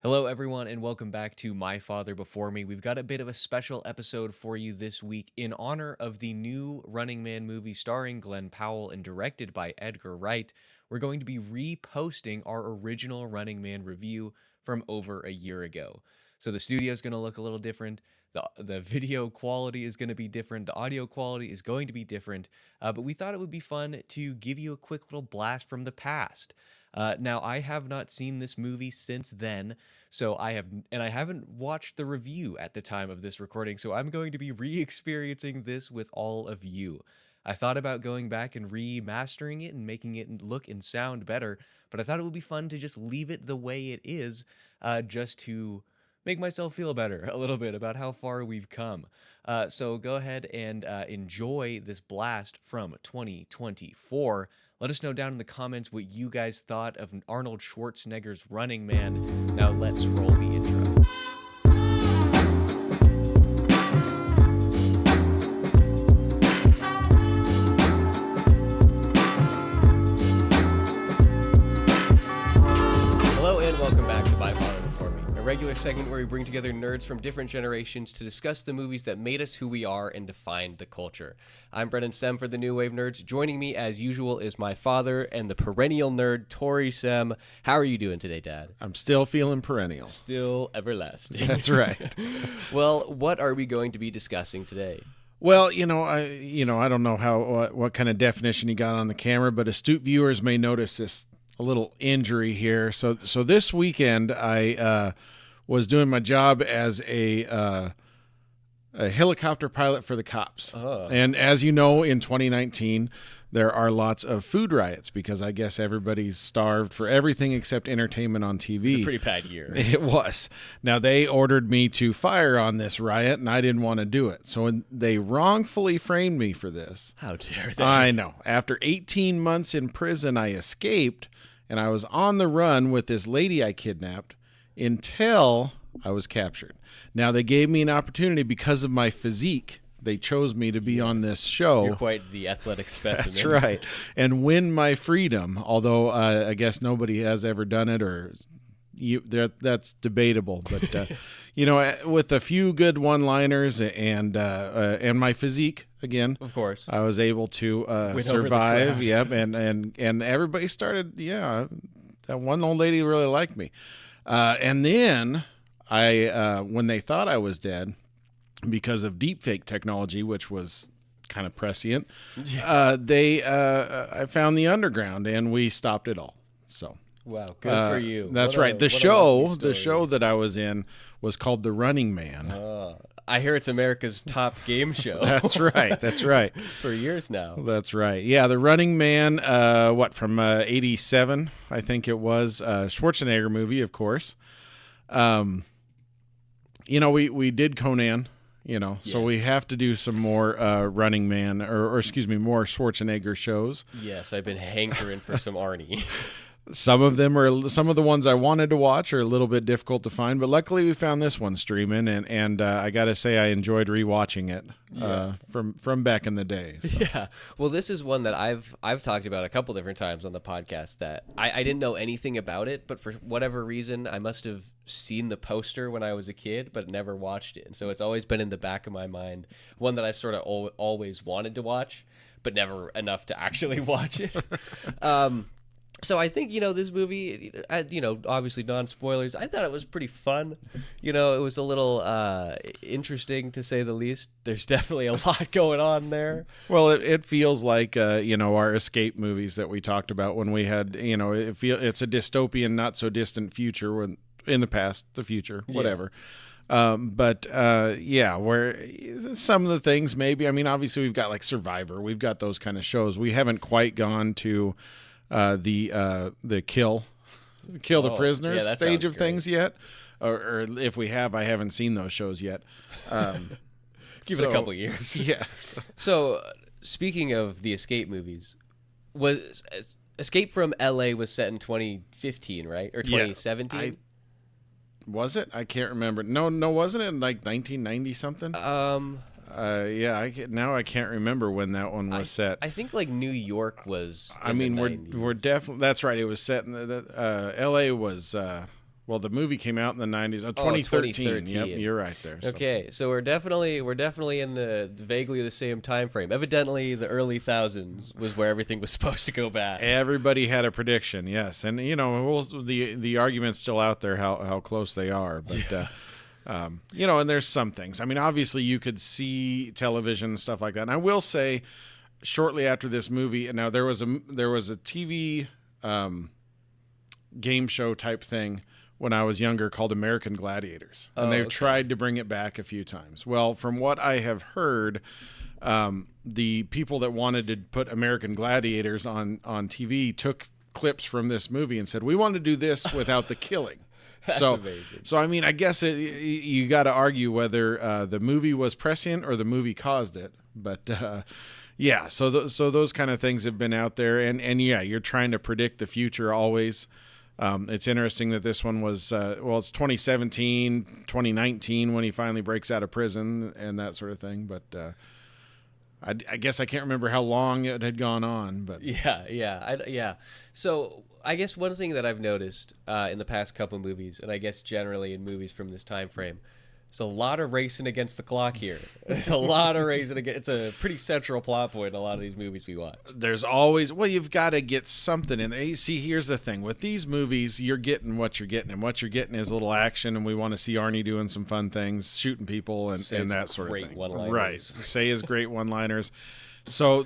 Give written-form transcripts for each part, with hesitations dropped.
Hello, everyone, and welcome back to My Father Before Me. We've got a bit of a special episode for you this week in honor of the new Running Man movie starring Glenn Powell and directed by Edgar Wright. We're going to be reposting our original Running Man review from over a year ago. So the studio is going to look a little different. The video quality is going to be different. The audio quality is going to be different. But we thought it would be fun to give you a quick little blast from the past. Now, I have not seen this movie since then, so I haven't watched the review at the time of this recording, so I'm going to be re-experiencing this with all of you. I thought about going back and remastering it and making it look and sound better, but I thought it would be fun to just leave it the way it is, just to make myself feel better a little bit about how far we've come. So go ahead and enjoy this blast from 2024. Let us know down in the comments what you guys thought of Arnold Schwarzenegger's Running Man. Now let's roll the intro. Hello and welcome back to My Father Before Me, a regular segment where we bring together nerds from different generations to discuss the movies that made us who we are and defined the culture. I'm Brennan Sem for the New Wave Nerds. Joining me, as usual, is my father and the perennial nerd, Tori Sem. How are you doing today, Dad? I'm still feeling perennial. Still everlasting. That's right. Well, what are we going to be discussing today? Well, I don't know what kind of definition you got on the camera, but astute viewers may notice a little injury here. So this weekend I was doing my job as a helicopter pilot for the cops. Oh. And as you know, in 2019, there are lots of food riots because I guess everybody's starved for everything except entertainment on TV. It's a pretty bad year. It was. Now, they ordered me to fire on this riot, and I didn't want to do it. So they wrongfully framed me for this. How dare they? I know. After 18 months in prison, I escaped, and I was on the run with this lady I kidnapped until I was captured. Now, they gave me an opportunity because of my physique. They chose me to be on this show. You're quite the athletic specimen. That's right. And win my freedom, although I guess nobody has ever done it, or that's debatable. But, with a few good one-liners and my physique, again, Of course. I was able to Win survive. over the Yep, and everybody started, that one old lady really liked me. And then when they thought I was dead, because of deepfake technology, which was kind of prescient, I found the underground and we stopped it all. So Wow, good for you. That's What right. a The lovely story. show that I was in was called The Running Man. I hear it's America's top game show. That's right. That's right. For years now. That's right. Yeah, The Running Man, from 87, I think it was. Schwarzenegger movie, of course. We did Conan, so Yes. we have to do some more Running Man, or excuse me, more Schwarzenegger shows. Yes, I've been hankering for some Arnie. Some of the ones I wanted to watch are a little bit difficult to find, but luckily we found this one streaming, and I got to say I enjoyed rewatching it from back in the day. So. Yeah. Well, this is one that I've talked about a couple different times on the podcast that I didn't know anything about it, but for whatever reason, I must have seen the poster when I was a kid, but never watched it. And so it's always been in the back of my mind, one that I sort of always wanted to watch, but never enough to actually watch it. So I think, this movie, obviously non-spoilers, I thought it was pretty fun. It was a little interesting, to say the least. There's definitely a lot going on there. Well, it feels like, our escape movies that we talked about when we had, it's a dystopian, not so distant future, when in the past, the future, whatever. Yeah. Where some of the things maybe, obviously we've got like Survivor, we've got those kind of shows. We haven't quite gone to the kill the prisoners stage of things yet, or if we have, I haven't seen those shows yet. Give it a couple years. Yes. So speaking of the escape movies, was Escape from LA was set in 2015, right? Or 2017? Was it? I can't remember. No, wasn't it in like 1990 something? I can't remember when that one was set. I think like New York was. We're definitely, that's right. It was set in the L.A. was Well, the movie came out in the 90s. Oh, 2013. 2013. Yep, you're right there. So. Okay, so we're definitely in the vaguely the same time frame. Evidently, the early thousands was where everything was supposed to go bad. Everybody had a prediction, yes, and the argument's still out there how close they are, but and there's some things. I mean, obviously, you could see television and stuff like that. And I will say, shortly after this movie, and now there was a TV game show type thing when I was younger called American Gladiators, and they've tried to bring it back a few times. Well, from what I have heard, the people that wanted to put American Gladiators on TV took clips from this movie and said, we want to do this without the killing. That's amazing. So, I mean, I guess you got to argue whether the movie was prescient or the movie caused it. But, yeah, so those kind of things have been out there. And yeah, you're trying to predict the future always. It's interesting that this one was, it's 2017, 2019 when he finally breaks out of prison and that sort of thing. But I guess I can't remember how long it had gone on. But yeah. So I guess one thing that I've noticed in the past couple movies, and I guess generally in movies from this time frame, there's a lot of racing against the clock here. There's a lot of racing against. It's a pretty central plot point in a lot of these movies we watch. There's always, you've got to get something in there. See, here's the thing. With these movies, you're getting what you're getting. And what you're getting is a little action, and we want to see Arnie doing some fun things, shooting people, and that sort of thing. One-liners. Right. Say his great one-liners. So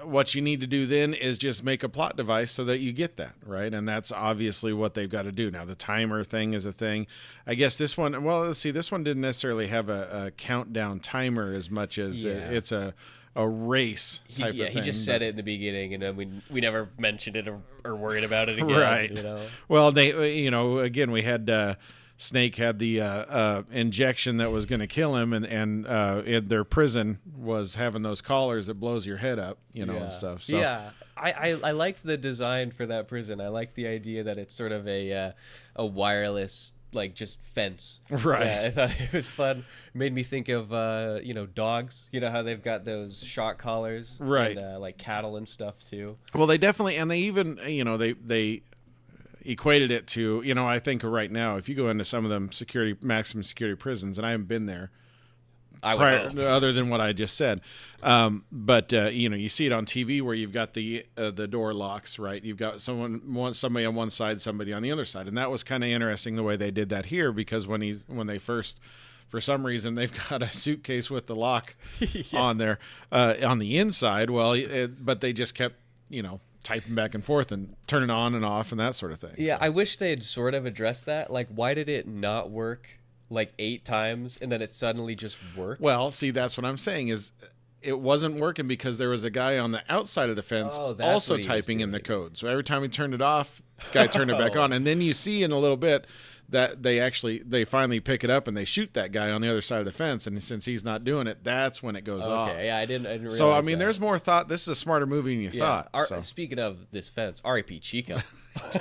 what you need to do then is just make a plot device so that you get that, right? And that's obviously what they've got to do. Now, the timer thing is a thing. I guess this one, let's see, this one didn't necessarily have a countdown timer as much as it's a race type of thing. He just said it in the beginning, and then we never mentioned it or worried about it again. Right. Well, they, again, we had... Snake had the injection that was going to kill him, and their prison was having those collars that blows your head up, and stuff. So. Yeah, I liked the design for that prison. I liked the idea that it's sort of a wireless, like, just fence. Right. Yeah, I thought it was fun. It made me think of dogs. You know how they've got those shock collars, right? And, like cattle and stuff too. Well, they definitely, and they even they equated it to, I think right now, if you go into some of them maximum security prisons, and I haven't been there other than what I just said, but you see it on TV where you've got the door locks, right? You've got somebody on one side, somebody on the other side, and that was kind of interesting the way they did that here, because when they first, for some reason, they've got a suitcase with the lock on there on the inside. Well, but they just kept typing back and forth and turning on and off and that sort of thing. Yeah, so. I wish they had sort of addressed that. Like, why did it not work like 8 times and then it suddenly just worked? Well, see, that's what I'm saying is it wasn't working because there was a guy on the outside of the fence also typing in the code. So every time he turned it off, the guy turned it back on. And then you see in a little bit that they finally pick it up and they shoot that guy on the other side of the fence, and since he's not doing it, that's when it goes off. Okay, yeah, I didn't realize so I mean, that. There's more thought. This is a smarter movie than you thought. Speaking of this fence, R.I.P. Chico.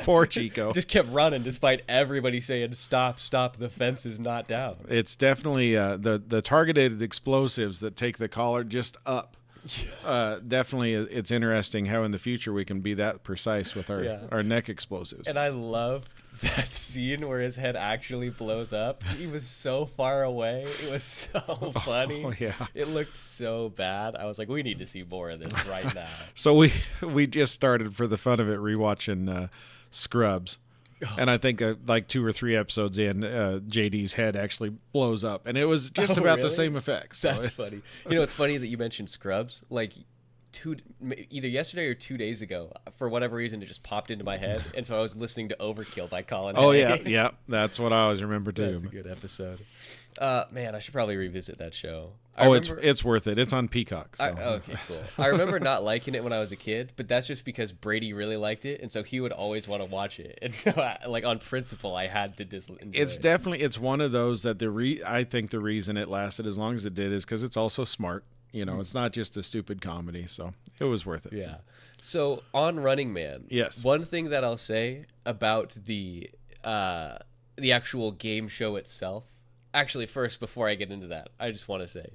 Poor Chico. Just kept running despite everybody saying, stop, the fence is not down. It's definitely the targeted explosives that take the collar just up. Definitely, it's interesting how in the future we can be that precise with our neck explosives. And I loved that scene where his head actually blows up. He was so far away. It was so funny. Oh, yeah. It looked so bad. I was like, we need to see more of this right now. So we just started, for the fun of it, rewatching Scrubs. And I think like 2 or 3 episodes in, JD's head actually blows up, and it was just about the same effects. So. That's funny. It's funny that you mentioned Scrubs. Like either yesterday or 2 days ago, for whatever reason, it just popped into my head, and so I was listening to Overkill by Colin Hay. Oh yeah, that's what I always remember too. That's a good episode. Man, I should probably revisit that show. It's worth it. It's on Peacock. So. Okay, cool. I remember not liking it when I was a kid, but that's just because Brady really liked it, and so he would always want to watch it. And so, on principle, I had to enjoy It's it. definitely one of those that I think the reason it lasted as long as it did is because it's also smart. It's not just a stupid comedy, so it was worth it. Yeah. So on Running Man, yes. One thing that I'll say about the actual game show itself. Actually, first, before I get into that, I just want to say,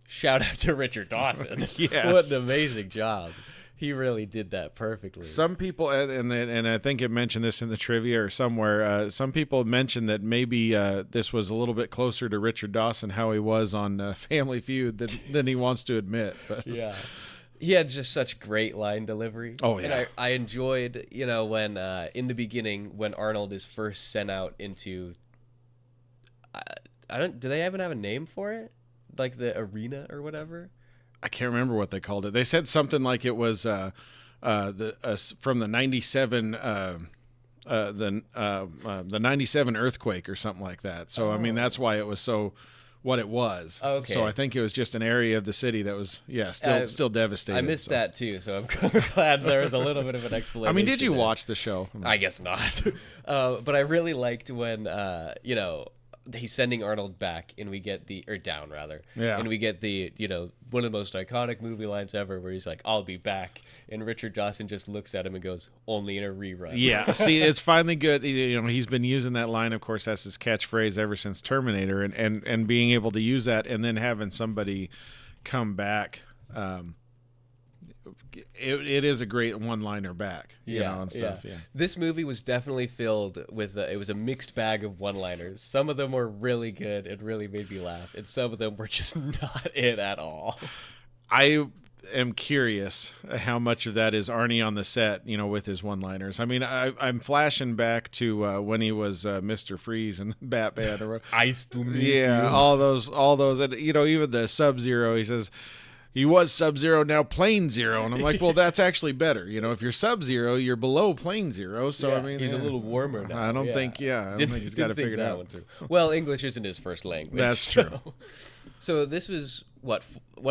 shout out to Richard Dawson. Yes. What an amazing job. He really did that perfectly. Some people, and I think it mentioned this in the trivia or somewhere. Some people mentioned that maybe this was a little bit closer to Richard Dawson, how he was on Family Feud, than he wants to admit. But. Yeah. He had just such great line delivery. Oh, yeah. And I enjoyed, when in the beginning, when Arnold is first sent out into, do they even have a name for it? Like the arena or whatever? I can't remember what they called it. They said something like it was from the '97 the '97 earthquake or something like that. So I mean that's why it was so what it was. Okay. So I think it was just an area of the city that was still devastated. I missed that too, so I'm glad there was a little bit of an explanation. I mean, did you there. watch the show? I guess not. But I really liked when he's sending Arnold back, and we get down rather. Yeah. And we get the one of the most iconic movie lines ever, where he's like, "I'll be back," and Richard Dawson just looks at him and goes, "Only in a rerun." Yeah. See, it's finally good. He's been using that line. Of course, that's his catchphrase ever since Terminator, and being able to use that, and then having somebody come back. It is a great one-liner back, and stuff. Yeah. This movie was definitely filled with it was a mixed bag of one-liners. Some of them were really good and really made me laugh, and some of them were just not it at all. I am curious how much of that is Arnie on the set, with his one-liners. I mean, I'm flashing back to when he was Mr. Freeze and Batman, or Ice to me. Yeah, all those, and even the Sub-Zero. He says. He was Sub-Zero, now Plane Zero. And I'm like, well, that's actually better. If you're Sub-Zero, you're below Plane Zero. So, yeah, I mean, he's a little warmer now. I don't think he's got to figure it out. Well, English isn't his first language. That's true. So this was what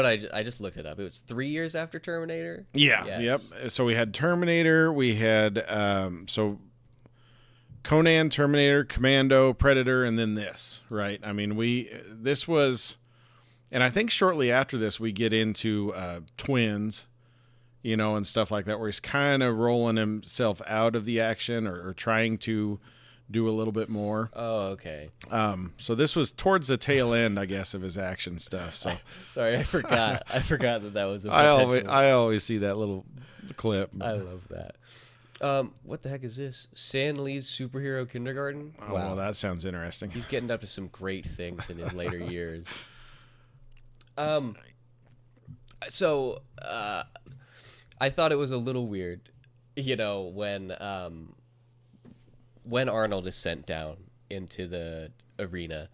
I just looked it up. It was 3 years after Terminator? Yeah, yes. Yep. So we had Terminator. We had, Conan, Terminator, Commando, Predator, and then this, right? I mean, this was... And I think shortly after this, we get into Twins, and stuff like that, where he's kind of rolling himself out of the action or trying to do a little bit more. Oh, okay. So this was towards the tail end, I guess, of his action stuff. So sorry, I forgot. I forgot that was a I always see that little clip. I love that. What the heck is this? Stan Lee's Superhero Kindergarten? Oh, wow. Well, that sounds interesting. He's getting up to some great things in his later years. So I thought it was a little weird, when Arnold is sent down into the arena,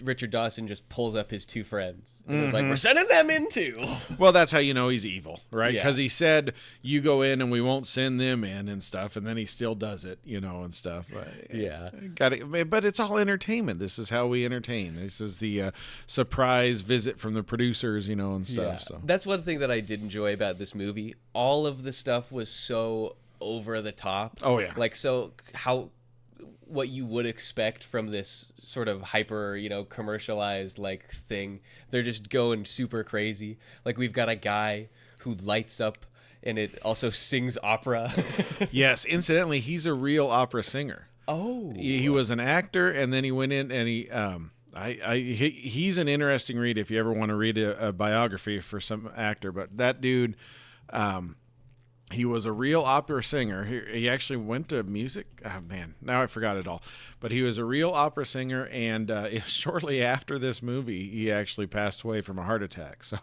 Richard Dawson just pulls up his two friends and is like, "We're sending them in too." Well, that's how you know he's evil, right? Yeah. Because he said, "You go in and we won't send them in," and stuff, and then he still does it, and stuff. Yeah. But it's all entertainment. This is how we entertain. This is the surprise visit from the producers, and stuff. Yeah. So That's one thing that I did enjoy about this movie. All of the stuff was so over the top. Oh, yeah. Like, so what you would expect from this sort of hyper, commercialized like thing. They're just going super crazy. Like, we've got a guy who lights up and it also sings opera. Yes, incidentally, he's a real opera singer. Oh. He was an actor, and then he went in and he's an interesting read if you ever want to read a biography for some actor. But that dude, he was a real opera singer. He actually went to music. Oh, man, now I forgot it all. But he was a real opera singer, and shortly after this movie, he actually passed away from a heart attack. So,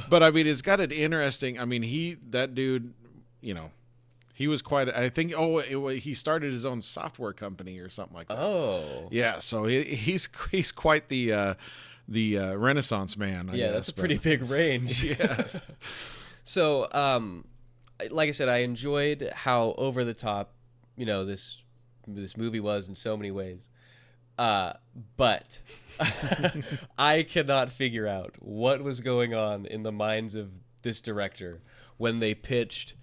but I mean, it's got an interesting. I mean, that dude, he was quite. I think. He started his own software company or something like that. Oh, yeah. So he's quite the Renaissance man. I guess, that's a pretty big range. Yes. So, like I said, I enjoyed how over the top, this movie was in so many ways. But I cannot figure out what was going on in the minds of this director when they pitched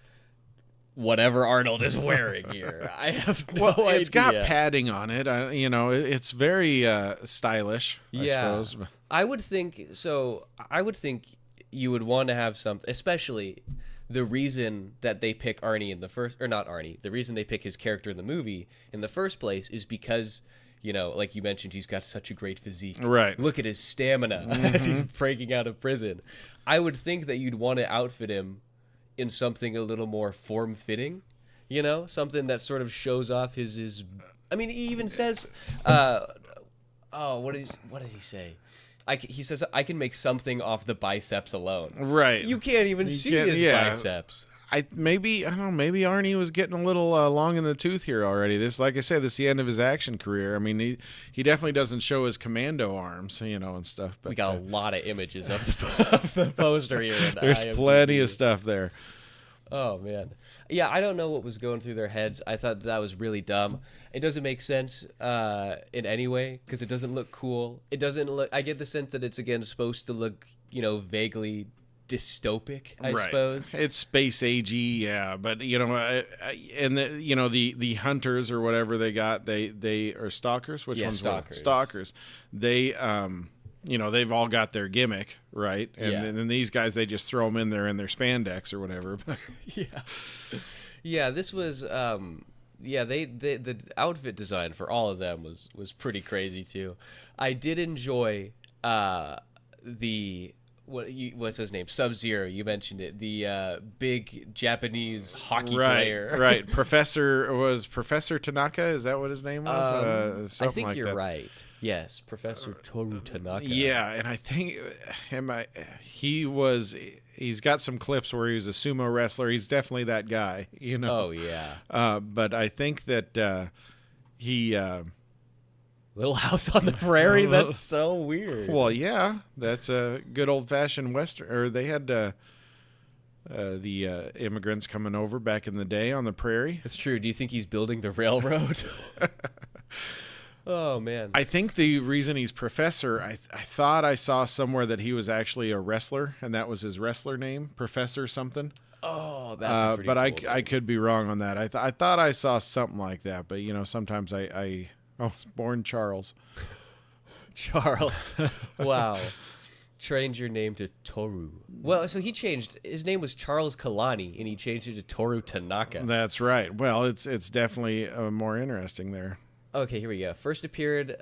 whatever Arnold is wearing here. I have no idea. It's got padding on it. It's very stylish, I suppose. I would think so. I would think you would want to have something, especially the reason that they pick Arnie in the first, or not Arnie, the reason they pick his character in the movie in the first place is because, like you mentioned, he's got such a great physique. Right. Look at his stamina as he's breaking out of prison. I would think that you'd want to outfit him in something a little more form-fitting, you know, something that sort of shows off his. I mean, he even says, "Oh, what does he say?" He says, "I can make something off the biceps alone." Right. You can't even see his biceps. I don't know, maybe Arnie was getting a little long in the tooth here already. This, like I said, this is the end of his action career. I mean, he definitely doesn't show his commando arms, you know, and stuff. But We got a lot of images of the poster here. there's IMDb. plenty of stuff there. Oh man, yeah. I don't know what was going through their heads. I thought that was really dumb. It doesn't make sense in any way because it doesn't look cool. It doesn't look. I get the sense that it's again supposed to look, you know, vaguely dystopic, I suppose. It's space agey, yeah, but you know, and the, you know, the hunters or whatever they got, they are stalkers. Which ones? Stalkers. Stalkers. They you know, they've all got their gimmick, right? And then these guys, they just throw them in there in their spandex or whatever. Yeah. This was the outfit design for all of them was pretty crazy too. I did enjoy what's his name? Sub-Zero, you mentioned it. The big Japanese hockey player. Right. Professor Tanaka, is that what his name was? I think like you're that. right. Yes, Professor Toru Tanaka. Yeah, and I think he's got some clips where he was a sumo wrestler. He's definitely that guy, you know. Oh yeah. But I think that he Little House on the Prairie. That's so weird. Well, yeah, that's a good old-fashioned Western. Or they had the immigrants coming over back in the day on the prairie. It's true. Do you think he's building the railroad? Oh man. I think the reason he's Professor, I thought I saw somewhere that he was actually a wrestler, and that was his wrestler name, Professor something. Oh, that's a pretty but cool I name. could be wrong on that. I thought I saw something like that, but you know, sometimes I born Charles. Charles. Wow. Changed your name to Toru. Well, so his name was Charles Kalani, and he changed it to Toru Tanaka. That's right. Well, it's definitely more interesting there. Okay, here we go. First appeared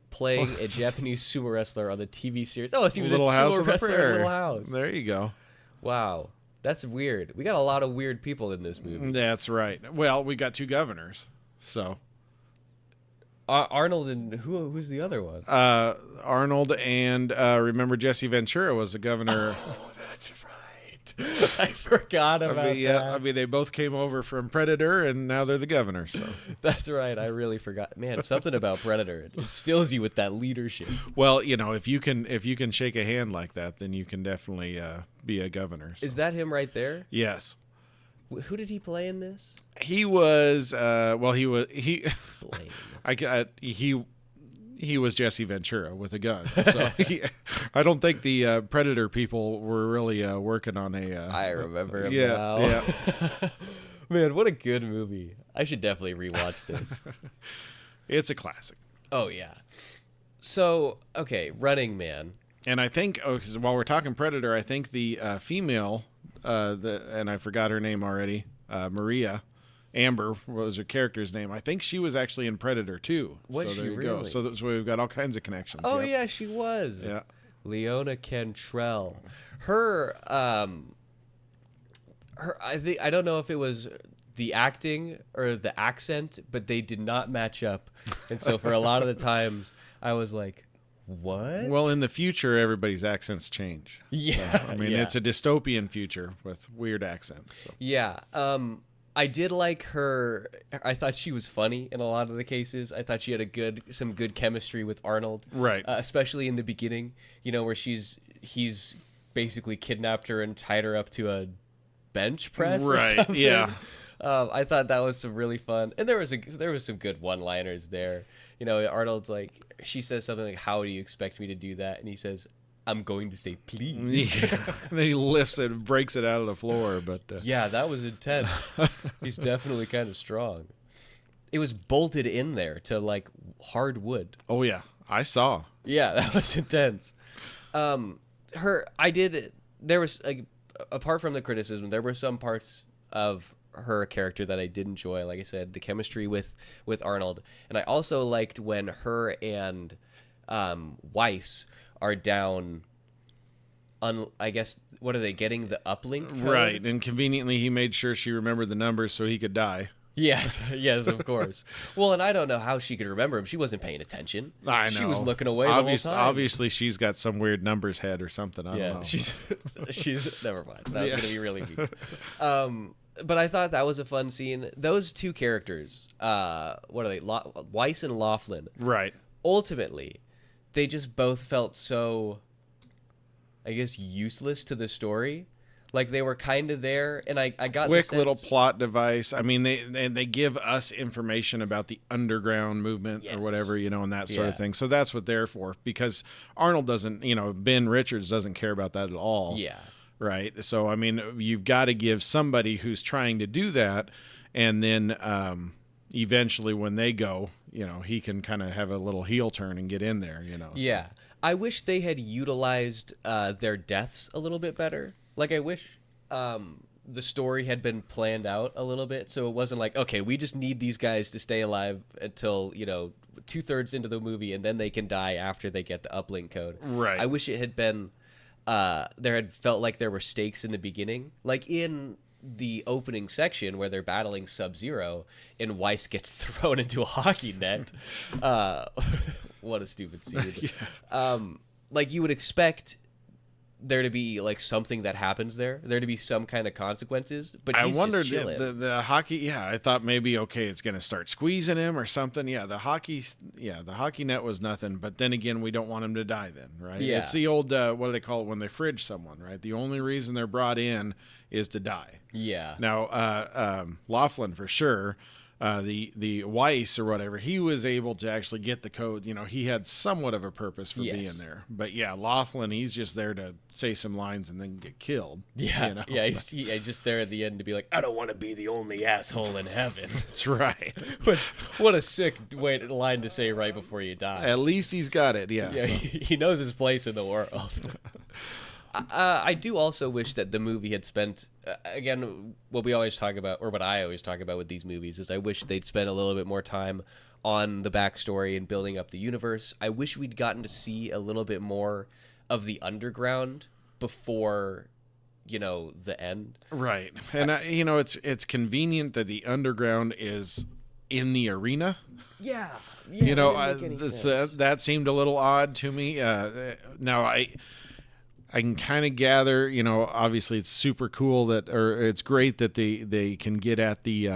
playing a Japanese sumo wrestler on the TV series. Oh, so he was Little a House sumo on the wrestler in Prairie. Little House. There you go. Wow. That's weird. We got a lot of weird people in this movie. That's right. Well, we got two governors, so Arnold and who's the other one? Arnold and remember Jesse Ventura was the governor. Oh, that's right. I forgot about that. I mean, they both came over from Predator, and now they're the governor. So That's right. I really forgot. Man, something about Predator. It instills you with that leadership. well, you know, if you can shake a hand like that, then you can definitely be a governor. So. Is that him right there? Yes. Who did he play in this? He was Blame. he was Jesse Ventura with a gun. So I don't think the Predator people were really working on a. I remember him now. Yeah. Man, what a good movie. I should definitely rewatch this. It's a classic. Oh, yeah. So, okay, Running Man. And I think, 'cause while we're talking Predator, I think the female, and I forgot her name already, Maria. Amber was her character's name. I think she was actually in Predator too. Was so she there you really? go. So we've got all kinds of connections. Oh, Yep. yeah, she was. Yeah. Leona Cantrell. Her, I don't know if it was the acting or the accent, but they did not match up. And so for a lot of the times, I was like, what? Well, in the future, everybody's accents change. Yeah. So, I mean, yeah. it's a dystopian future with weird accents. So. Yeah. I did like her. I thought she was funny in a lot of the cases. I thought she had some good chemistry with Arnold. Right. Especially in the beginning, you know, where he's basically kidnapped her and tied her up to a bench press or Right, something. yeah. I thought that was some really fun. And there was some good one-liners there. You know, Arnold's like, she says something like, "How do you expect me to do that?" And he says, "I'm going to say please." Yeah. And then he lifts it and breaks it out of the floor. But Yeah, that was intense. He's definitely kind of strong. It was bolted in there to like hard wood. oh yeah, I saw. Yeah, that was intense. There was like, apart from the criticism, there were some parts of her character that I did enjoy. Like I said, the chemistry with Arnold, and I also liked when her and Weiss are down I guess, what are they getting, the uplink code? Right, and conveniently he made sure she remembered the numbers so he could die. Yes, yes, of course. Well, and I don't know how she could remember him. She wasn't paying attention. I know. She was looking away the whole time. Obviously, she's got some weird numbers head or something. I don't know. she's never mind. That was gonna be really weak. But I thought that was a fun scene. Those two characters, what are they? Weiss and Laughlin. Right. Ultimately, they just both felt so, I guess, useless to the story. Like they were kind of there, and I got quick the sense, little plot device. I mean, they give us information about the underground movement yes. or whatever, and that sort of thing. So that's what they're for. Because Arnold doesn't, Ben Richards doesn't care about that at all. Yeah. Right. So I mean, you've got to give somebody who's trying to do that, and then eventually when they go, he can kind of have a little heel turn and get in there. Yeah. So. I wish they had utilized their deaths a little bit better. Like, I wish the story had been planned out a little bit, so it wasn't like, okay, we just need these guys to stay alive until, 2/3 into the movie, and then they can die after they get the uplink code. Right. I wish it had been, there had felt like there were stakes in the beginning. Like, in the opening section where they're battling Sub-Zero, and Weiss gets thrown into a hockey net. What a stupid scene. Yeah. Like, you would expect there to be like something that happens there to be some kind of consequences, but he's I wondered just chilling. the hockey. Yeah, I thought maybe okay, it's going to start squeezing him or something. Yeah, the hockey net was nothing. But then again, we don't want him to die. Then, right? Yeah. It's the old what do they call it when they fridge someone? Right. The only reason they're brought in is to die. Yeah. Now, Laughlin for sure. The Weiss or whatever, he was able to actually get the code. He had somewhat of a purpose for being there. But yeah, Laughlin, he's just there to say some lines and then get killed. Yeah, yeah, he's just there at the end to be like, I don't want to be the only asshole in heaven. That's right. But what a sick line to say right before you die. At least he's got it. Yeah, yeah, so. He knows his place in the world. I do also wish that the movie had spent, again, what we always talk about, or what I always talk about with these movies, is I wish they'd spent a little bit more time on the backstory and building up the universe. I wish we'd gotten to see a little bit more of the underground before, the end. Right. And, it's convenient that the underground is in the arena. Yeah. That seemed a little odd to me. Now, I can kind of gather, obviously it's super cool it's great that they can get at the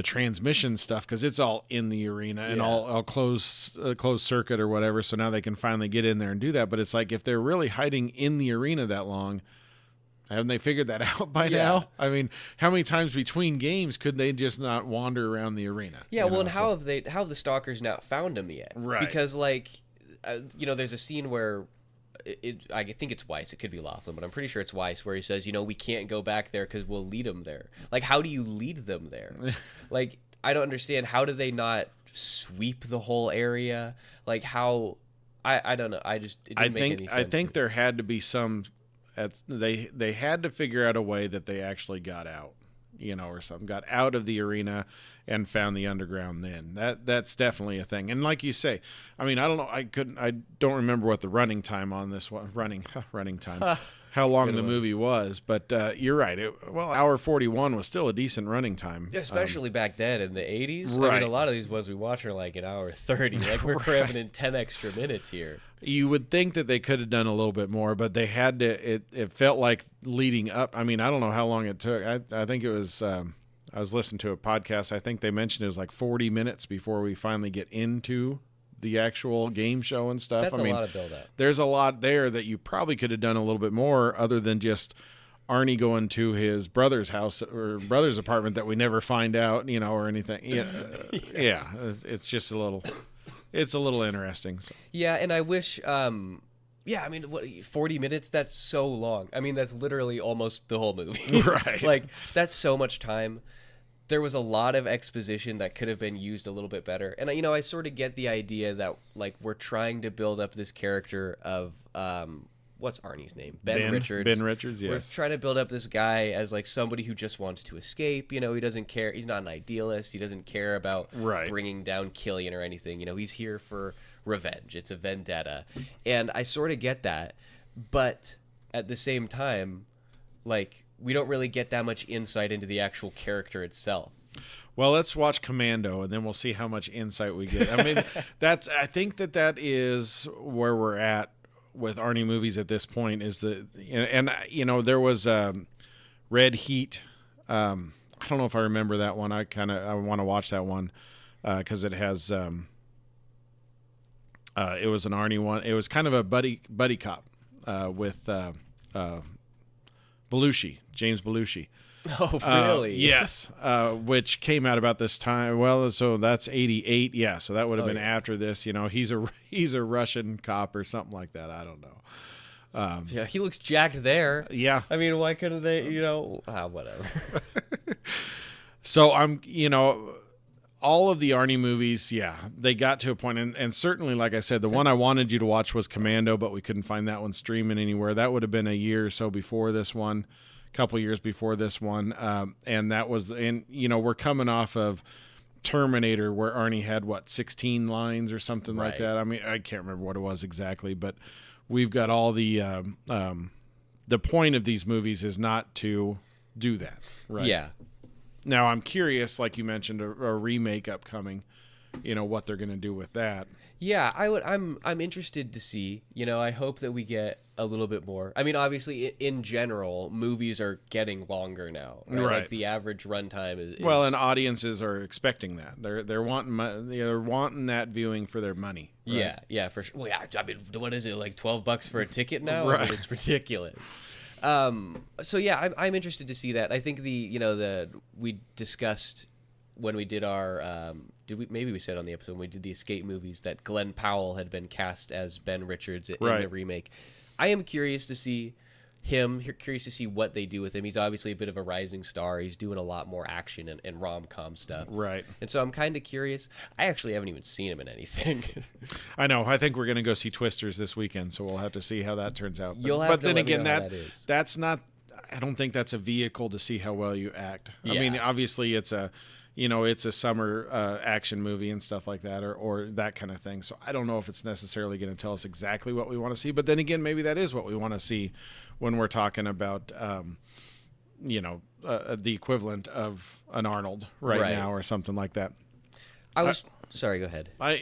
transmission stuff because it's all in the arena and all closed circuit or whatever. So now they can finally get in there and do that. But it's like if they're really hiding in the arena that long, haven't they figured that out by now? I mean, how many times between games could they just not wander around the arena? Yeah, and how have the stalkers not found him yet? Right. Because there's a scene where. I think it's Weiss. It could be Laughlin, but I'm pretty sure it's Weiss, where he says, we can't go back there because we'll lead them there. Like, how do you lead them there? Like, I don't understand. How do they not sweep the whole area? Like, how? I don't know. It didn't make any sense. I think there had to be some. They had to figure out a way that they actually got out, or something. Got out of the arena and found the underground then. That's definitely a thing. And like you say, I mean, I don't know, I don't remember what the running time on this one, running time, how long the movie was, but you're right. Hour 41 was still a decent running time. Especially back then in the 80s. Right. I mean, a lot of these ones we watch are like an hour 30. Like we're cramming in 10 extra minutes here. You would think that they could have done a little bit more, but they had to, it felt like leading up. I mean, I don't know how long it took. I think it was, I was listening to a podcast. I think they mentioned it was like 40 minutes before we finally get into the actual game show and stuff. That's a lot of build-up. There's a lot there that you probably could have done a little bit more other than just Arnie going to his brother's house or brother's apartment that we never find out, or anything. Yeah, it's just a little interesting. So. Yeah, and I wish, I mean, 40 minutes, that's so long. I mean, that's literally almost the whole movie. Right. Like, that's so much time. There was a lot of exposition that could have been used a little bit better. And, I sort of get the idea that, like, we're trying to build up this character of, what's Arnie's name? Ben Richards. Ben Richards, yes. We're trying to build up this guy as, like, somebody who just wants to escape. He doesn't care. He's not an idealist. He doesn't care about bringing down Killian or anything. He's here for revenge. It's a vendetta. And I sort of get that. But at the same time, like, we don't really get that much insight into the actual character itself. Well, let's watch Commando, and then we'll see how much insight we get. I mean, I think that is where we're at with Arnie movies at this point. Is and you know, there was Red Heat. I don't know if I remember that one. I want to watch that one because it has. It was an Arnie one. It was kind of a buddy cop with Belushi, James Belushi. Oh, really? Yes, which came out about this time. Well, so that's 88. Yeah, so that would have been yeah. after this. You know, he's a Russian cop or something like that. I don't know. Yeah, he looks jacked there. Yeah. I mean, why couldn't they, you know, whatever. So all of the Arnie movies, yeah, they got to a point, and certainly, like I said, the one I wanted you to watch was Commando, but we couldn't find that one streaming anywhere. That would have been a year or so before this one. Couple years before this one, and that was, and you know, we're coming off of Terminator, where Arnie had 16 lines or something like that. I mean, I can't remember what it was exactly, but we've got all the point of these movies is not to do that, right? Yeah. Now I'm curious, like you mentioned, a remake upcoming. You know what they're going to do with that. Yeah, I'm interested to see. You know, I hope that we get a little bit more. I mean, obviously, in general, movies are getting longer now. Right. Like the average runtime is. Well, and audiences are expecting that. They're wanting that viewing for their money. Right? Yeah, for sure. Well, yeah, I mean, what is it, like $12 for a ticket now? Right. I mean, it's ridiculous. So yeah, I'm interested to see that. I think we discussed when we did our maybe we said on the episode when we did the Escape movies that Glenn Powell had been cast as Ben Richards in the remake. I am curious to see him, curious to see what they do with him. He's obviously a bit of a rising star. He's doing a lot more action and rom-com stuff. Right. And so I'm kind of curious. I actually haven't even seen him in anything. I know. I think we're going to go see Twisters this weekend, so we'll have to see how that turns out. You'll have to let me know how that is. That's not, I don't think that's a vehicle to see how well you act. I mean, obviously it's a summer action movie and stuff like that, or that kind of thing. So I don't know if it's necessarily going to tell us exactly what we want to see. But then again, maybe that is what we want to see when we're talking about, the equivalent of an Arnold right now or something like that. Sorry, go ahead. I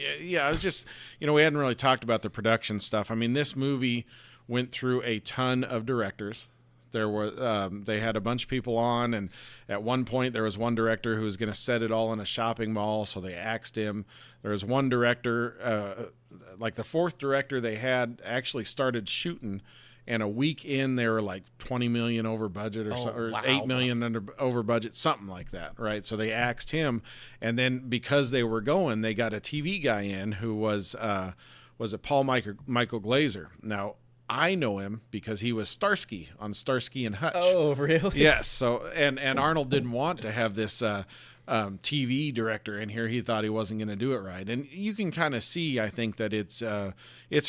was just, we hadn't really talked about the production stuff. I mean, this movie went through a ton of directors. There were they had a bunch of people on, and at one point there was one director who was going to set it all in a shopping mall, so they axed him. There was one director, like the fourth director they had, actually started shooting, and a week in they were like $20 million over budget or $8 million over budget, something like that, right? So they axed him, and then because they were going, they got a TV guy in who was it Paul Michael Glazer. Now, I know him because he was Starsky on Starsky and Hutch. Oh, really? Yes. So and Arnold didn't want to have this TV director in here. He thought he wasn't going to do it right, and you can kind of see. I think that it's a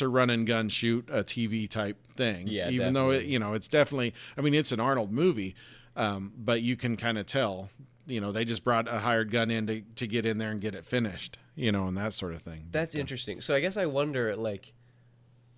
run and gun shoot, a TV type thing. Yeah, even definitely. though it's definitely. I mean, it's an Arnold movie, but you can kind of tell. They just brought a hired gun in to get in there and get it finished. And that sort of thing. That's interesting. So I guess I wonder, like,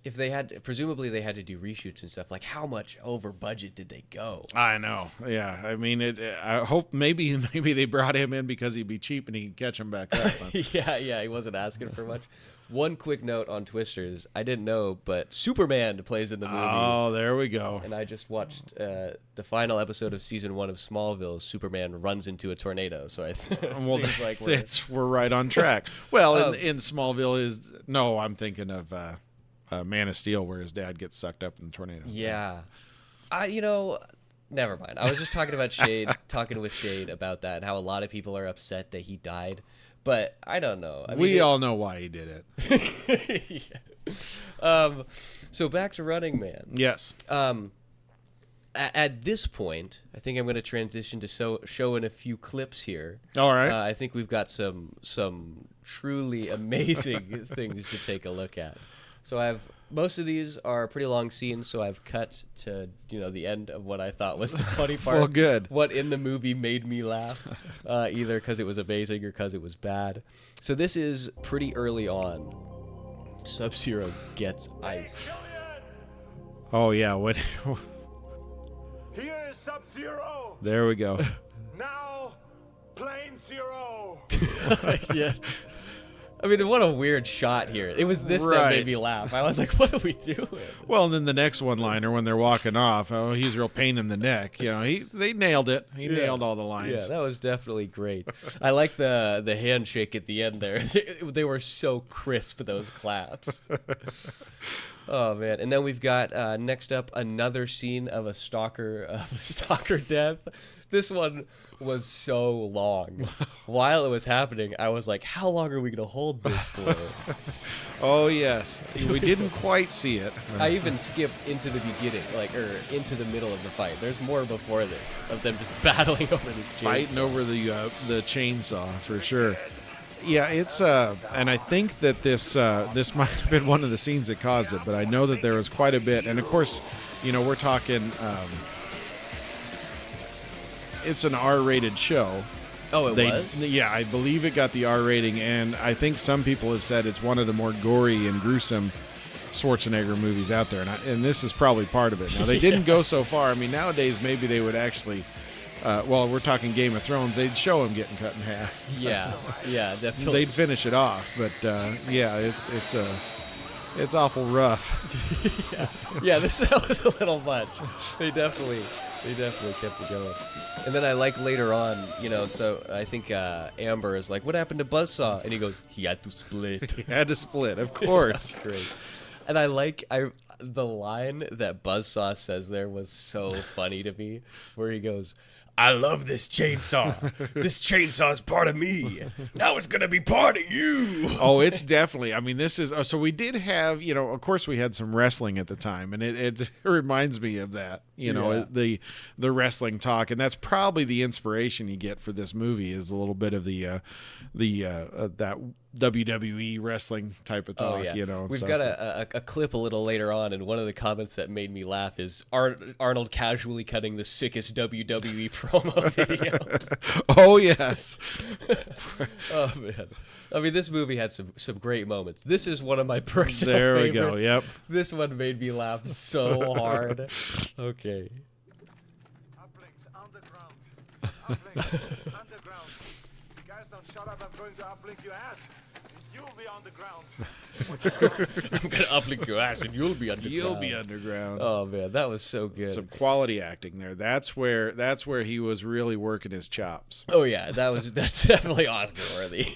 if they presumably they had to do reshoots and stuff, like how much over budget did they go? I know. Yeah. I mean, I hope maybe they brought him in because he'd be cheap and he could catch him back up. Yeah. He wasn't asking for much. One quick note on Twisters. I didn't know, but Superman plays in the movie. Oh, there we go. And I just watched the final episode of season 1 of Smallville. Superman runs into a tornado. So I seems like we're right on track. Well, in Smallville I'm thinking of Man of Steel, where his dad gets sucked up in the tornado. Yeah. Never mind. I was just talking with Shade about that and how a lot of people are upset that he died. But I don't know. We all know why he did it. Yeah. So back to Running Man. Yes. At this point, I think I'm going to transition to showing a few clips here. All right. I think we've got some truly amazing things to take a look at. So most of these are pretty long scenes, so I've cut to the end of what I thought was the funny part. Well, good. What in the movie made me laugh, either because it was amazing or because it was bad. So this is pretty early on. Sub-Zero gets ice. Oh yeah, what? Here is Sub-Zero. There we go. Now, Plane Zero. Yeah. I mean, what a weird shot here. It was this that Right. made me laugh. I was like, what are we doing? Well, and then the next one-liner when they're walking off, oh, he's a real pain in the neck. You know, they nailed it. He nailed all the lines. Yeah, that was definitely great. I like the handshake at the end there. They were so crisp, those claps. Oh man! And then we've got next up another scene of a stalker death. This one was so long. While it was happening, I was like, "How long are we gonna hold this for?" Oh yes, we didn't quite see it. I even skipped into the beginning, into the middle of the fight. There's more before this of them just battling over this Fighting chainsaw. over the chainsaw for sure. Yeah, it's and I think that this might have been one of the scenes that caused it, but I know that there was quite a bit, and of course, you know, we're talking. It's an R-rated show. Oh, it was? Yeah, I believe it got the R rating, and I think some people have said it's one of the more gory and gruesome Schwarzenegger movies out there, and this is probably part of it. Now, they didn't go so far. I mean, nowadays maybe they would actually, well, we're talking Game of Thrones, they'd show him getting cut in half. Yeah, yeah, definitely. They'd finish it off, but yeah, it's awful rough. Yeah, that was a little much. They definitely kept it going. And then I like later on, you know, so I think Amber is like, "What happened to Buzzsaw?" And he goes, "He had to split." He had to split, of course. That's great. And I the line that Buzzsaw says there was so funny to me, where he goes, "I love this chainsaw. This chainsaw is part of me. Now it's going to be part of you." Oh, it's definitely. I mean, this is. So we did have, you know, of course we had some wrestling at the time, and it reminds me of that. You know, Yeah. the wrestling talk, and that's probably the inspiration you get for this movie is a little bit of that WWE wrestling type of talk. Oh, yeah. You know, and We've stuff. got a clip a little later on, and one of the comments that made me laugh is Arnold casually cutting the sickest WWE promo video. Oh yes. Oh man, I mean, this movie had some great moments. This is one of my personal There we favorites. go. Yep. This one made me laugh so hard. Okay. Uplinks underground. Uplinks underground. You guys don't shut up. I'm going to uplink your ass. You'll be on the ground. I'm gonna uplink your ass, and you'll be underground. You'll be underground. Oh man, that was so good. Some quality acting there. That's where he was really working his chops. Oh yeah, that's definitely Oscar worthy.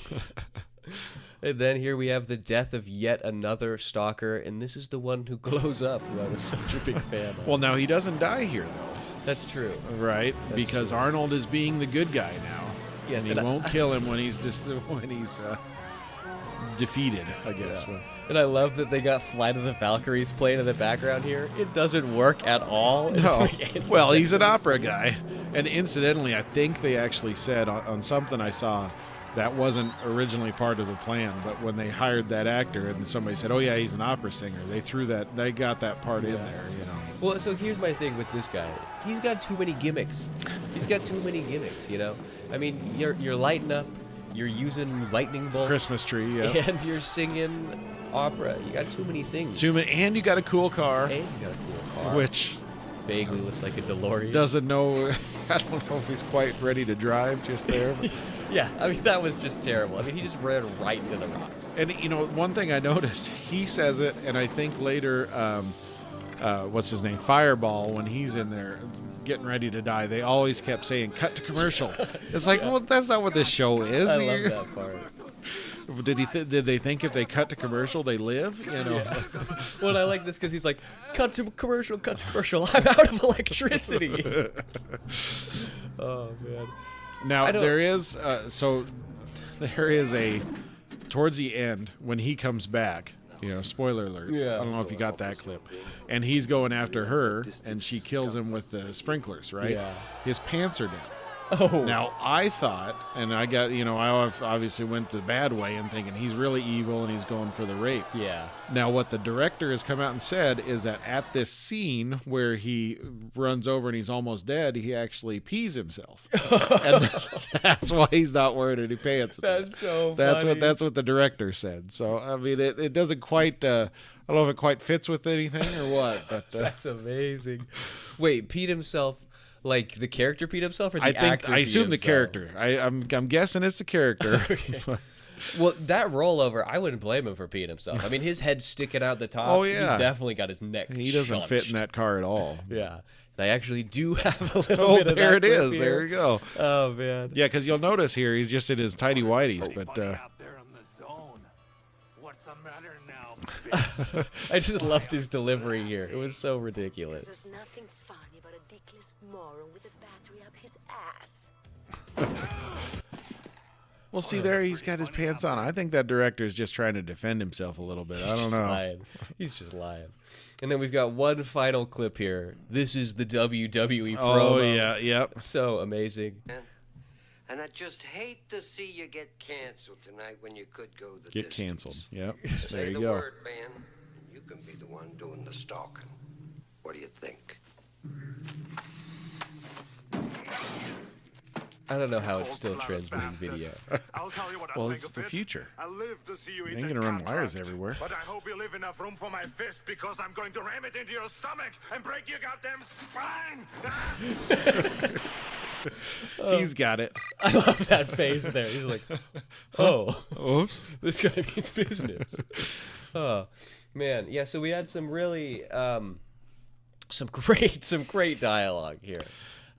And then here we have the death of yet another stalker, and this is the one who glows up, who I was such a big fan of. Well, now he doesn't die here though. That's true. Right, because true. Arnold is being the good guy now. Yes, and he and won't kill him when he's defeated, I guess. Yeah. And I love that they got Flight of the Valkyries playing in the background here. It doesn't work at all. No. It's Well, he's an opera guy. And incidentally, I think they actually said on something I saw that wasn't originally part of the plan, but when they hired that actor and somebody said, "Oh yeah, he's an opera singer," they got that part in there, you know. Well, so here's my thing with this guy. He's got too many gimmicks. You know? I mean, you're lighting up, you're using lightning bolts. Christmas tree, yeah. And you're singing opera. You got too many things. And you got a cool car, And you got a cool car. which vaguely looks like a DeLorean. doesn't know. I don't know if he's quite ready to drive just there. But. Yeah, I mean, that was just terrible. I mean, he just ran right into the rocks. And you know, one thing I noticed, he says it, and I think later, what's his name, Fireball, when he's in there getting ready to die, they always kept saying "cut to commercial." It's like, well, that's not what this show is. I love that part. Did they think if they cut to commercial they live? You know. Yeah. Well, I like this because he's like, cut to commercial. I'm out of electricity. Oh man. Now I don't- there is there is a towards the end when he comes back. You know, spoiler alert. Yeah. I don't know if you got that clip. And he's going after her, and she kills him with the sprinklers. Right. Yeah. His pants are down. Oh. Now, I thought, and I got, I obviously went the bad way and thinking he's really evil and he's going for the rape. Yeah. Now, what the director has come out and said is that at this scene where he runs over and he's almost dead, he actually pees himself. And that's why he's not wearing any pants. That's so funny. That's what the director said. So, I mean, it doesn't quite, I don't know if it quite fits with anything or what, but. That's amazing. Wait, peed himself, like the character peed himself, or the actor I peed assume the himself? character. I'm guessing it's the character. Well, that rollover, I wouldn't blame him for peeing himself. I mean, his head's sticking out the top. Oh, yeah. He definitely got his neck He doesn't fit in chunched. that car at all. Yeah. And I actually do have a little Oh, bit of there that it clip is. here. There you go. Oh, man. Yeah, because you'll notice here he's just in his tidy whities, but Everybody out there in the zone. What's the matter now, bitch? I just loved his delivery here. It was so ridiculous. There's nothing funny about a dickless moron with a battery up his ass. well, see there he's got his pants on. I think that director is just trying to defend himself a little bit. I don't know. Lying. He's just lying. And then we've got one final clip here. This is the WWE promo. Oh yeah, yep. So amazing. And I just hate to see you get canceled tonight when you could go the Get distance. canceled. Yep. Say There you the go. word, man. You can be the one doing the stalking. What do you think? I don't know how it's still transmitting video. I'll tell you what I Well, think it's of the it. future. I live to see you eat Ain't that gonna run contract. wires everywhere. But I hope you leave enough room for my fist because I'm going to ram it into your stomach and break your goddamn spine. He's got it. I love that face there. He's like, oh, Oops. this guy means business. Oh, man. Yeah, so we had some really, some great dialogue here.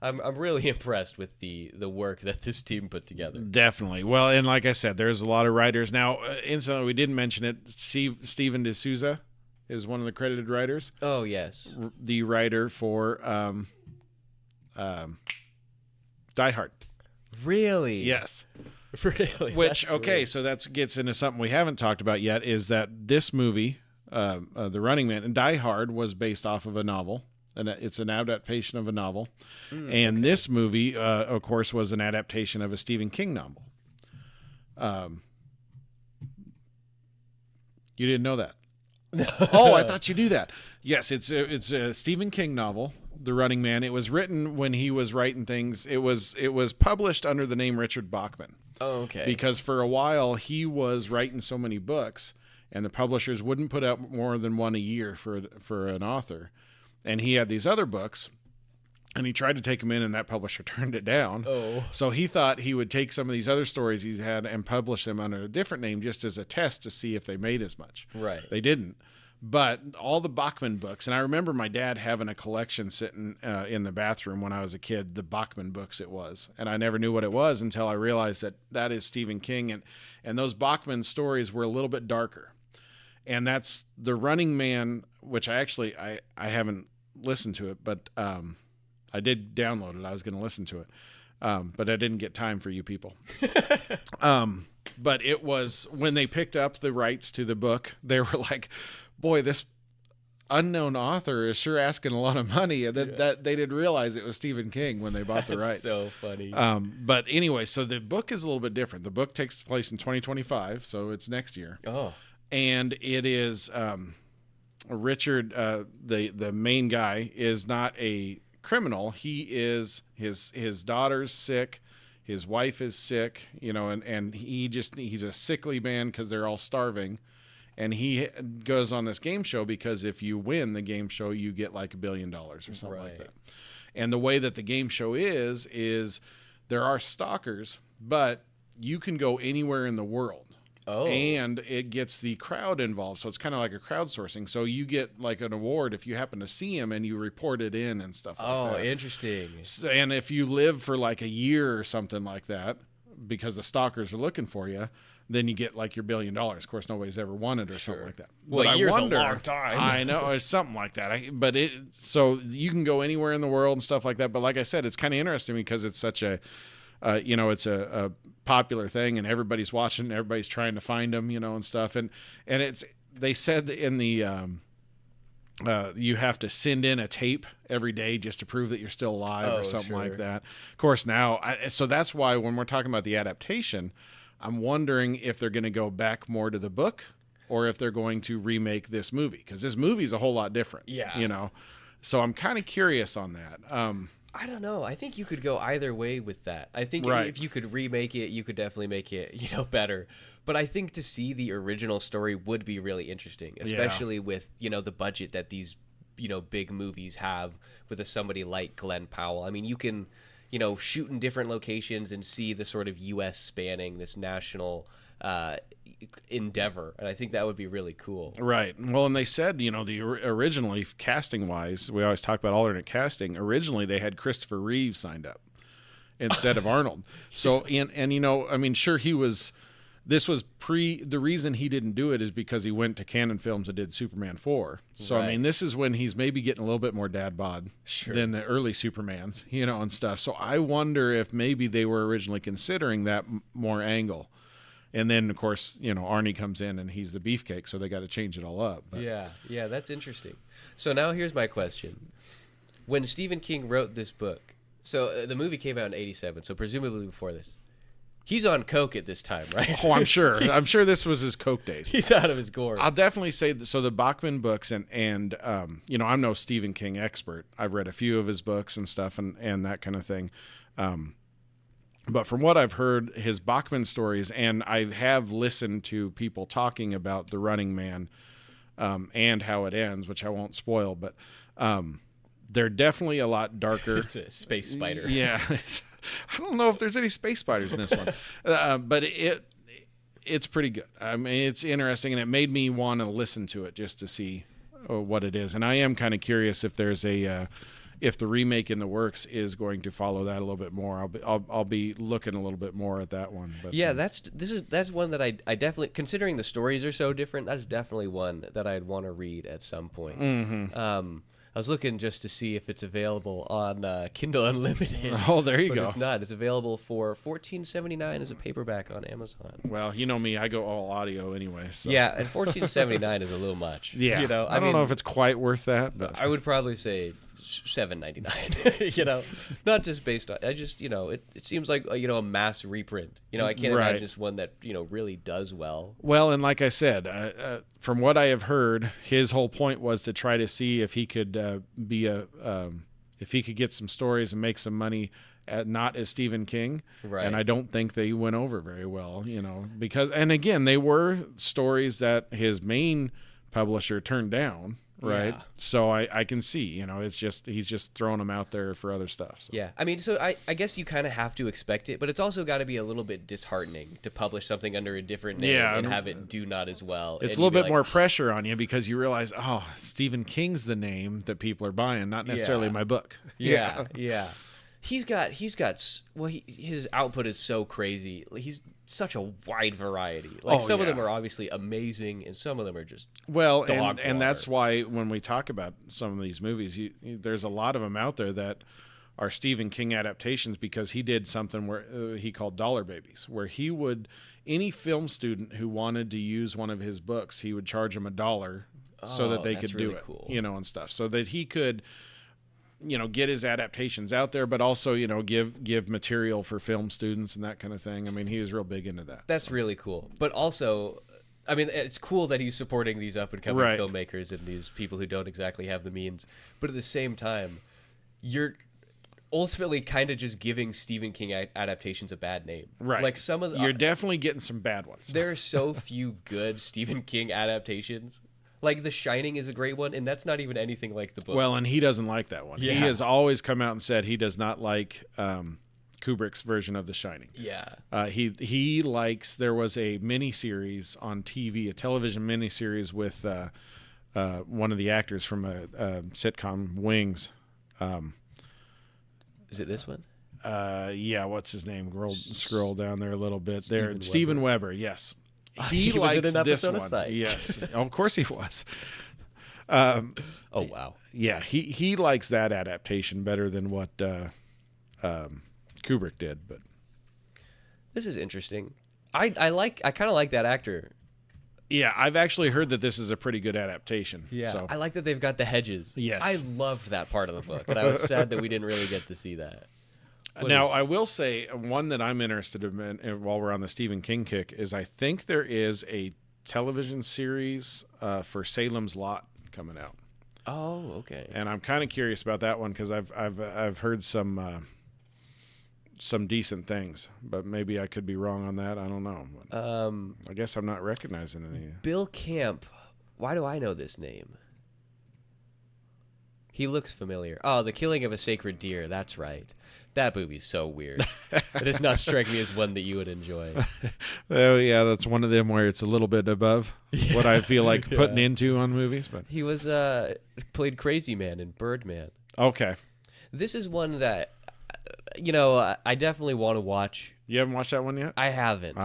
I'm really impressed with the work that this team put together. Definitely. Well, and like I said, there's a lot of writers. Now, incidentally, we didn't mention it. Steven D'Souza is one of the credited writers. Oh, yes. The writer for Die Hard. Really? Yes. Really? Which, That's okay, great. so that gets into something we haven't talked about yet, is that this movie, The Running Man, and Die Hard was based off of a novel. And it's an adaptation of a novel. And this movie, of course, was an adaptation of a Stephen King novel. You didn't know that? Oh, I thought you knew that. Yes, it's a Stephen King novel, The Running Man. It was written when he was writing things. It was published under the name Richard Bachman. Oh, okay. Because for a while he was writing so many books, and the publishers wouldn't put out more than one a year for an author. And he had these other books, and he tried to take them in, and that publisher turned it down. Oh. So he thought he would take some of these other stories he had and publish them under a different name just as a test to see if they made as much. Right. They didn't. But all the Bachman books, and I remember my dad having a collection sitting in the bathroom when I was a kid, the Bachman books it was. And I never knew what it was until I realized that is Stephen King. And those Bachman stories were a little bit darker. And that's The Running Man, which I haven't listened to it, but I did download it. I was going to listen to it, but I didn't get time for you people. But it was when they picked up the rights to the book, they were like, boy, this unknown author is sure asking a lot of money. And that they didn't realize it was Stephen King when they bought the rights. So funny. But anyway, so the book is a little bit different. The book takes place in 2025, so it's next year. Oh. And it is Richard, the main guy, is not a criminal. He is his daughter's sick, his wife is sick, and he's a sickly man because they're all starving, and he goes on this game show because if you win the game show, you get like $1 billion or something like Right. that. And the way that the game show is there are stalkers, but you can go anywhere in the world. Oh. And it gets the crowd involved. So it's kind of like a crowdsourcing. So you get like an award if you happen to see him and you report it in and stuff like Oh, that. interesting. And if you live for like a year or something like that, because the stalkers are looking for you, then you get like your $1 billion. Of course, nobody's ever won it or something like that. Well, But a year's a long time. I know, it's something like that. So you can go anywhere in the world and stuff like that. But like I said, it's kind of interesting because it's such a, it's a popular thing, and everybody's watching, and everybody's trying to find him, and stuff. And they said in the you have to send in a tape every day just to prove that you're still alive or something like sure. that. Of course, now, so that's why when we're talking about the adaptation, I'm wondering if they're going to go back more to the book or if they're going to remake this movie, because this movie's a whole lot different. Yeah. You know, so I'm kind of curious on that. I don't know. I think you could go either way with that. I think Right. if you could remake it, you could definitely make it, better. But I think to see the original story would be really interesting, especially with, the budget that these, big movies have with somebody like Glenn Powell. I mean, you can, shoot in different locations and see the sort of U.S. spanning this national endeavor. And I think that would be really cool. Right. Well, and they said, originally, casting wise, we always talk about alternate casting. Originally, they had Christopher Reeve signed up instead of Arnold. So, and sure, this was the reason he didn't do it is because he went to Canon Films and did Superman 4. So, Right. this is when he's maybe getting a little bit more dad bod than the early Supermans, and stuff. So I wonder if maybe they were originally considering that more angle. And then, of course, Arnie comes in and he's the beefcake, so they got to change it all up. But. Yeah, that's interesting. So now here's my question. When Stephen King wrote this book, so the movie came out in 87, so presumably before this. He's on coke at this time, right? Oh, I'm sure. I'm sure this was his coke days. He's out of his gourd. I'll definitely say so. The Bachman books, and I'm no Stephen King expert. I've read a few of his books and stuff, and that kind of thing. But from what I've heard, his Bachman stories, and I have listened to people talking about The Running Man and how it ends, which I won't spoil, but they're definitely a lot darker. It's a space spider. Yeah. I don't know if there's any space spiders in this one, but it's pretty good. I mean, it's interesting, and it made me want to listen to it just to see what it is. And I am kind of curious if there's if the remake in the works is going to follow that a little bit more. I'll be looking a little bit more at that one. But, Yeah, that's one that I definitely, considering the stories are so different, that's definitely one that I'd want to read at some point. Mm-hmm. I was looking just to see if it's available on Kindle Unlimited. Oh, there you but go. It's not. It's available for $14.79 as a paperback on Amazon. Well, you know me, I go all audio anyway. So. Yeah, and $14.79 is a little much. Yeah. I don't know if it's quite worth that, but I would probably say $7.99. Not just based on. I just it seems like a mass reprint. I can't imagine it's one that really does well. Well, and like I said, from what I have heard, his whole point was to try to see if he could if he could get some stories and make some money, not as Stephen King. Right. And I don't think they went over very well, because, and again, they were stories that his main publisher turned down. Right. Yeah. So I can see, it's just, he's just throwing them out there for other stuff. So. Yeah. I mean, so I guess you kind of have to expect it, but it's also got to be a little bit disheartening to publish something under a different name and have it do not as well. It's and a little bit like, more pressure on you because you realize, Stephen King's the name that people are buying, not necessarily my book. Yeah. His output is so crazy. He's such a wide variety. Like some of them are obviously amazing, and some of them are just and that's why when we talk about some of these movies, there's a lot of them out there that are Stephen King adaptations, because he did something where he called Dollar Babies, where he would, any film student who wanted to use one of his books, he would charge them $1 so that they could do it, cool. And stuff, so that he could get his adaptations out there, but also, give material for film students and that kind of thing. I mean, he was real big into that. That's really cool. But also, I mean, it's cool that he's supporting these up-and-coming filmmakers and these people who don't exactly have the means. But at the same time, you're ultimately kind of just giving Stephen King adaptations a bad name. Right. Like some of the... You're definitely getting some bad ones. There are so few good Stephen King adaptations. Like The Shining is a great one, and that's not even anything like the book. Well, and he doesn't like that one. Yeah. He has always come out and said he does not like Kubrick's version of The Shining. Yeah. He likes, there was a miniseries on TV, a television miniseries with one of the actors from a sitcom, Wings. Is it this one? Yeah, what's his name? Scroll down there a little bit. Steven Steven Weber, yes. He was likes in an this episode of one. Psych. Yes, of course he was. Oh, wow. Yeah, he likes that adaptation better than what Kubrick did. But This is interesting. I kind of like that actor. Yeah, I've actually heard that this is a pretty good adaptation. Yeah, So. I like that they've got the hedges. Yes. I loved that part of the book, and I was sad that we didn't really get to see that. What Now, is- I will say one that I'm interested in while we're on the Stephen King kick is I think there is a television series for Salem's Lot coming out, oh, okay. and I'm kind of curious about that one because I've heard some decent things, but maybe I could be wrong on that. I don't know. I guess I'm not recognizing any. Bill Camp. Why do I know this name? He looks familiar. Oh, The Killing of a Sacred Deer. That's right. That movie's so weird. It does not strike me as one that you would enjoy. Oh yeah, that's one of them where it's a little bit above what I feel like putting into on movies. But He was played Crazy Man in Birdman. okay, This is one that I definitely want to watch. you haven't watched that one yet? I haven't.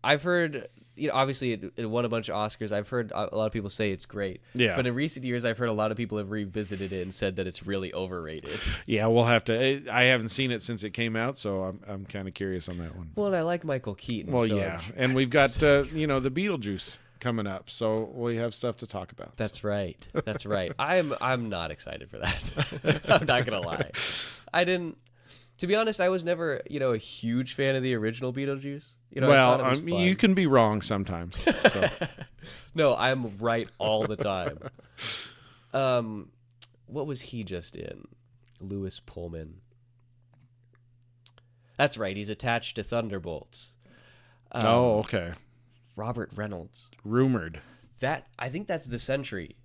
I've heard, obviously it won a bunch of Oscars. I've heard a lot of people say it's great. Yeah. But in recent years, I've heard a lot of people have revisited it and said that it's really overrated. Yeah, we'll have to. I haven't seen it since it came out, so I'm kind of curious on that one. Well, and I like Michael Keaton. Well, so yeah, and we've got the Beetlejuice coming up, so we have stuff to talk about. That's right. That's right. I'm not excited for that. I'm not gonna lie. I didn't. To be honest, I was never a huge fan of the original Beetlejuice. I thought it was fun. you can be wrong sometimes. So. No, I'm right all the time. What was he just in? Lewis Pullman. That's right. He's attached to Thunderbolts. Oh, okay. Robert Reynolds. Rumored. I think that's the Sentry.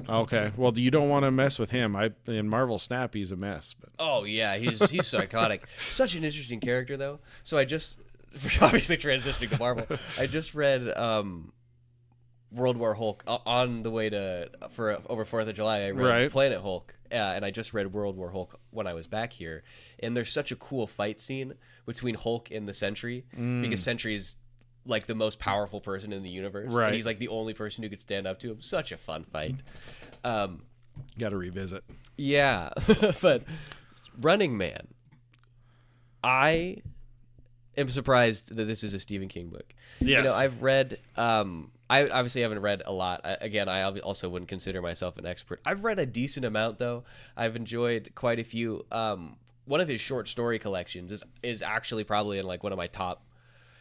Okay. Well, you don't want to mess with him. In Marvel Snap, he's a mess. But Oh yeah, he's psychotic. Such an interesting character though. So I just obviously transitioning to Marvel. I just read World War Hulk on the way for over 4th of July. I read Right. Planet Hulk, and I just read World War Hulk when I was back here. And there's such a cool fight scene between Hulk and the Sentry because Sentry is like the most powerful person in the universe. Right. And he's like the only person who could stand up to him. Such a fun fight. got to revisit. Yeah, but Running Man. I am surprised that this is a Stephen King book. Yes. I've read. I obviously haven't read a lot. I also wouldn't consider myself an expert. I've read a decent amount though. I've enjoyed quite a few. One of his short story collections is actually probably in like one of my top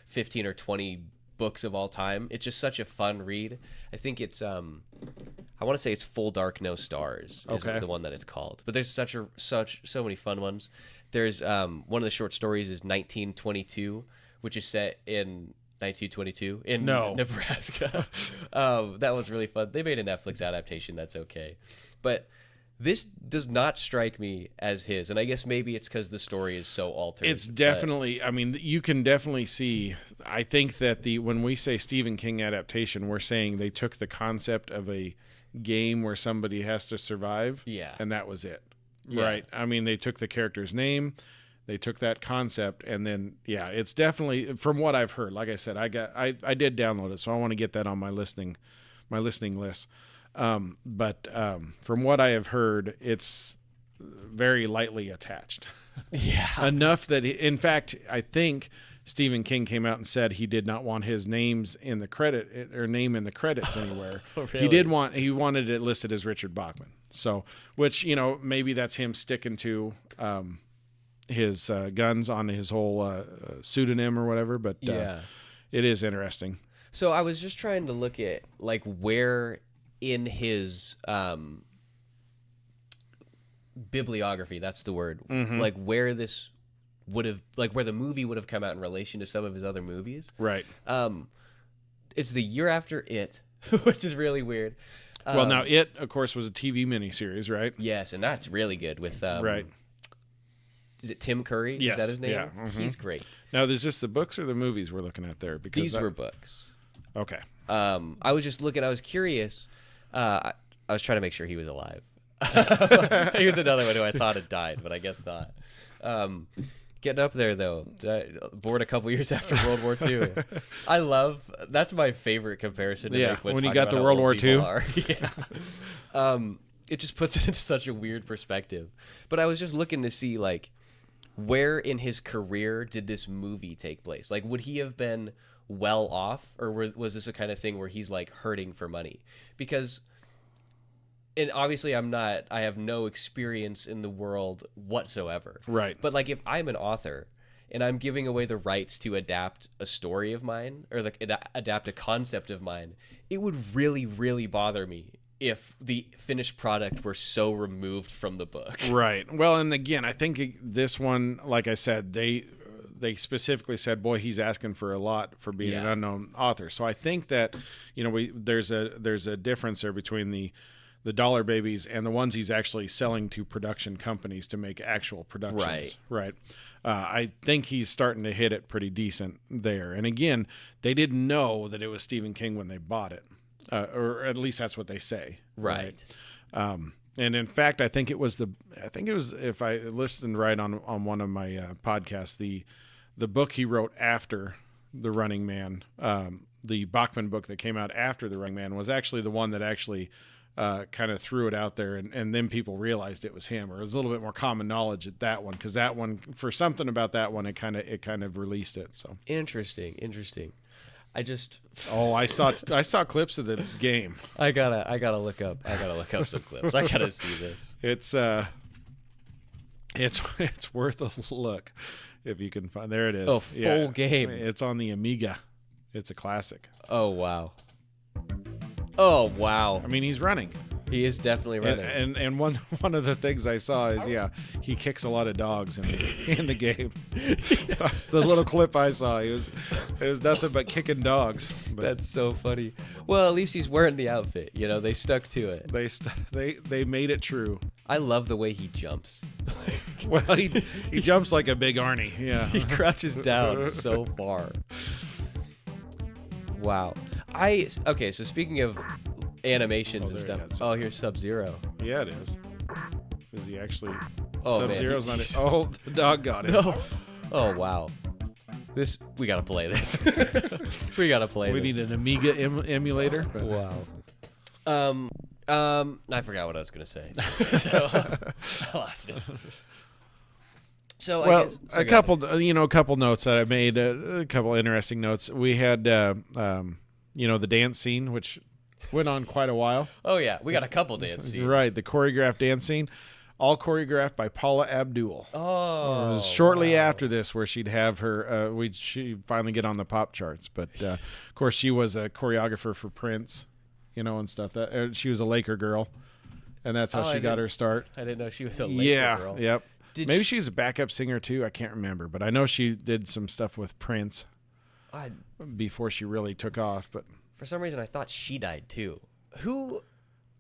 15 or 20 books of all time. It's just such a fun read. I think it's I want to say it's Full Dark No Stars is Okay. the one that it's called. But there's so many fun ones. There's one of the short stories is 1922, which is set in 1922 in Nebraska. That one's really fun. They made a Netflix adaptation that's okay. But this does not strike me as his, and I guess maybe it's because the story is so altered. It's definitely. I mean, you can definitely see. I think that when we say Stephen King adaptation, we're saying they took the concept of a game where somebody has to survive. Yeah. And that was it. Yeah. Right. I mean, they took the character's name, they took that concept, and then it's definitely, from what I've heard. Like I said, I did download it, so I want to get that on my listening list. But from what I have heard, it's very lightly attached. Yeah. Enough that, in fact, I think Stephen King came out and said he did not want his names in the credit or name in the credits anywhere. Really? He wanted it listed as Richard Bachman. So, which, maybe that's him sticking to his guns on his whole pseudonym or whatever. But Yeah. it is interesting. So I was just trying to look at like where in his bibliography, that's the word, like where this would have, like where the movie would have come out in relation to some of his other movies. Right. It's the year after It, which is really weird. Well, now It, of course, was a TV miniseries, right? Yes, and that's really good with Right. Is it Tim Curry? Yes, Is that his name? yeah, mhm. He's great. Now, is this the books or the movies we're looking at there? Because These were books. okay. I was just looking. I was curious. I was trying to make sure he was alive. He was another one who I thought had died, but I guess not. Getting up there though, born a couple years after World War II. That's my favorite comparison to Yeah, make when you talking got about to how World old War people II. are. Yeah. It just puts it into such a weird perspective. But I was just looking to see like where in his career did this movie take place? Like would he have been well off, or was this a kind of thing where he's like hurting for money? Because, and obviously I have no experience in the world whatsoever. Right. But like if I'm an author and I'm giving away the rights to adapt a story of mine, or like adapt a concept of mine, it would really, really bother me if the finished product were so removed from the book. Right. Well, and again, I think this one, like I said, they specifically said, boy, he's asking for a lot for being an unknown author. So I think that, there's a difference there between the dollar babies and the ones he's actually selling to production companies to make actual productions. Right. I think he's starting to hit it pretty decent there. And again, they didn't know that it was Stephen King when they bought it, or at least that's what they say. Right. And in fact, I think it was if I listened right on one of my podcasts, the book he wrote after The Running Man, the Bachman book that came out after The Running Man, was actually the one that actually kind of threw it out there, and then people realized it was him, or it was a little bit more common knowledge at that one, because that one, for something about that one, it kind of released it. So Interesting. I saw clips of the game. I gotta look up some clips. I gotta see this. It's worth a look if you can find. There it is. Oh, full game. It's on the Amiga. It's a classic. Oh wow. I mean, he's running. He is definitely running. And one of the things I saw is he kicks a lot of dogs in the game. The little clip I saw, it was nothing but kicking dogs. But That's so funny. Well, at least he's wearing the outfit. They stuck to it. they made it true. I love the way he jumps. Well, he jumps like a big Arnie. Yeah. He crouches down so far. Wow. Okay, so speaking of animations and there stuff. it is. Oh, here's Sub-Zero. Yeah, it is. Is he actually? Oh, man. Sub-Zero's not it. Oh, the dog got it. No. Oh, wow. We gotta play this. We gotta play We this. need an Amiga emulator. But Wow. I forgot what I was gonna say. So I lost it. So Well, I guess, a couple notes that I made, a couple interesting notes. We had, the dance scene, which went on quite a while. Oh yeah, we got a couple dance scenes. Right, the choreographed dance scene, all choreographed by Paula Abdul. Oh. It was shortly after this where she'd have her, she'd finally get on the pop charts. But of course, she was a choreographer for Prince, and stuff. That she was a Laker girl, and that's how she got her start. I didn't know she was a Laker girl. Yep. Maybe she's a backup singer too. I can't remember, but I know she did some stuff with Prince before she really took off. But for some reason, I thought she died too. Who?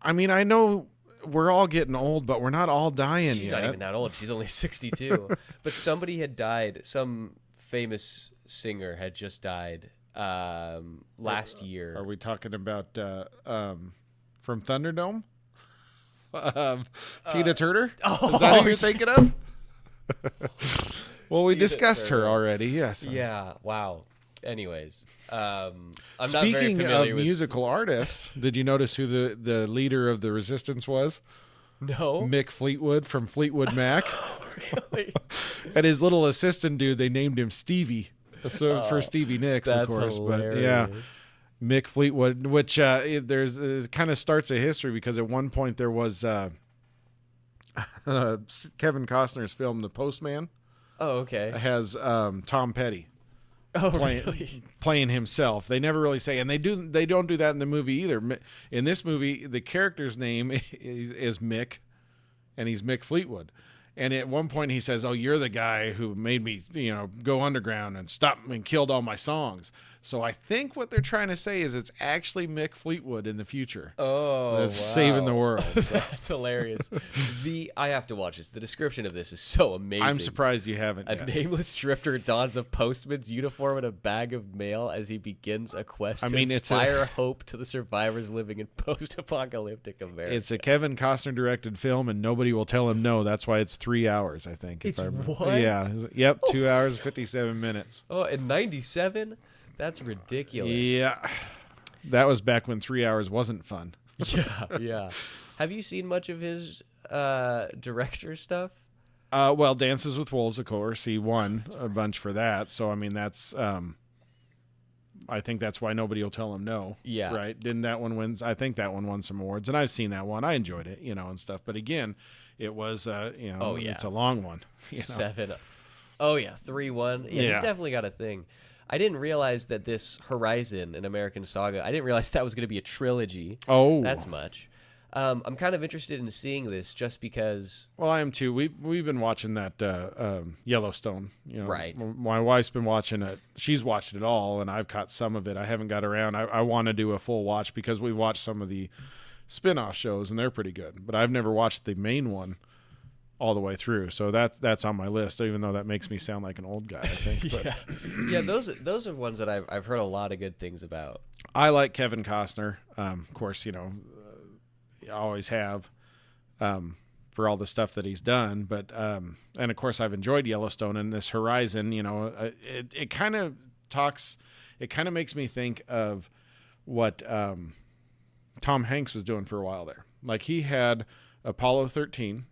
I mean, I know we're all getting old, but we're not all dying She's yet. not even that old. She's only 62. But somebody had died. Some famous singer had just died last year. Are we talking about from Thunderdome? Tina Turner? Is that who you're thinking of? Well, we Tina discussed her Turner. already. Yes. Yeah. Wow. Anyways, I'm not very Speaking familiar of with musical artists, did you notice who the leader of the Resistance was? No. Mick Fleetwood from Fleetwood Mac. Really? And his little assistant dude, they named him Stevie. So for Stevie Nicks, That's of course. hilarious. But yeah, Mick Fleetwood, which there's kind of starts a history because at one point there was Kevin Costner's film The Postman Oh, okay. has Tom Petty Oh, really? playing himself. They never really say, and they don't do that in the movie either. In this movie, the character's name is Mick, and he's Mick Fleetwood. And at one point he says, "Oh, you're the guy who made me, go underground and stop and killed all my songs." So I think what they're trying to say is it's actually Mick Fleetwood in the future. Oh, That's saving the world. So. That's hilarious. I have to watch this. The description of this is so amazing. I'm surprised you haven't A yet. nameless drifter dons a postman's uniform and a bag of mail as he begins a quest to it's inspire hope to the survivors living in post-apocalyptic America. It's a Kevin Costner directed film, and nobody will tell him no. That's why it's 3 hours, I think. It's if I remember. what? Yeah. Yep. 2 hours, 57 minutes. Oh, in 97? That's ridiculous. Yeah. That was back when 3 hours wasn't fun. Yeah. Have you seen much of his director stuff? Well, Dances with Wolves, of course. He won a bunch for that. So, I mean, that's I think that's why nobody will tell him no. Yeah. Right. Didn't that one win? I think that one won some awards, and I've seen that one. I enjoyed it, and stuff. But again, it was, Oh, yeah. it's a long one. 7. Oh yeah, 3-1. Yeah, he's Yeah. definitely got a thing. I didn't realize that this Horizon, an American Saga, I didn't realize that was going to be a trilogy. Oh, That's much. I'm kind of interested in seeing this just because. Well, I am too. We've been watching that Yellowstone. Right. My wife's been watching it. She's watched it all, and I've caught some of it. I haven't got around. I want to do a full watch because we've watched some of the spin-off shows, and they're pretty good. But I've never watched the main one all the way through. So that's on my list, even though that makes me sound like an old guy, I think. But Yeah, those are ones that I've heard a lot of good things about. I like Kevin Costner. Of course, I always have for all the stuff that he's done. But and of course, I've enjoyed Yellowstone and this Horizon. It kind of talks. It kind of makes me think of what Tom Hanks was doing for a while there. Like he had Apollo 13,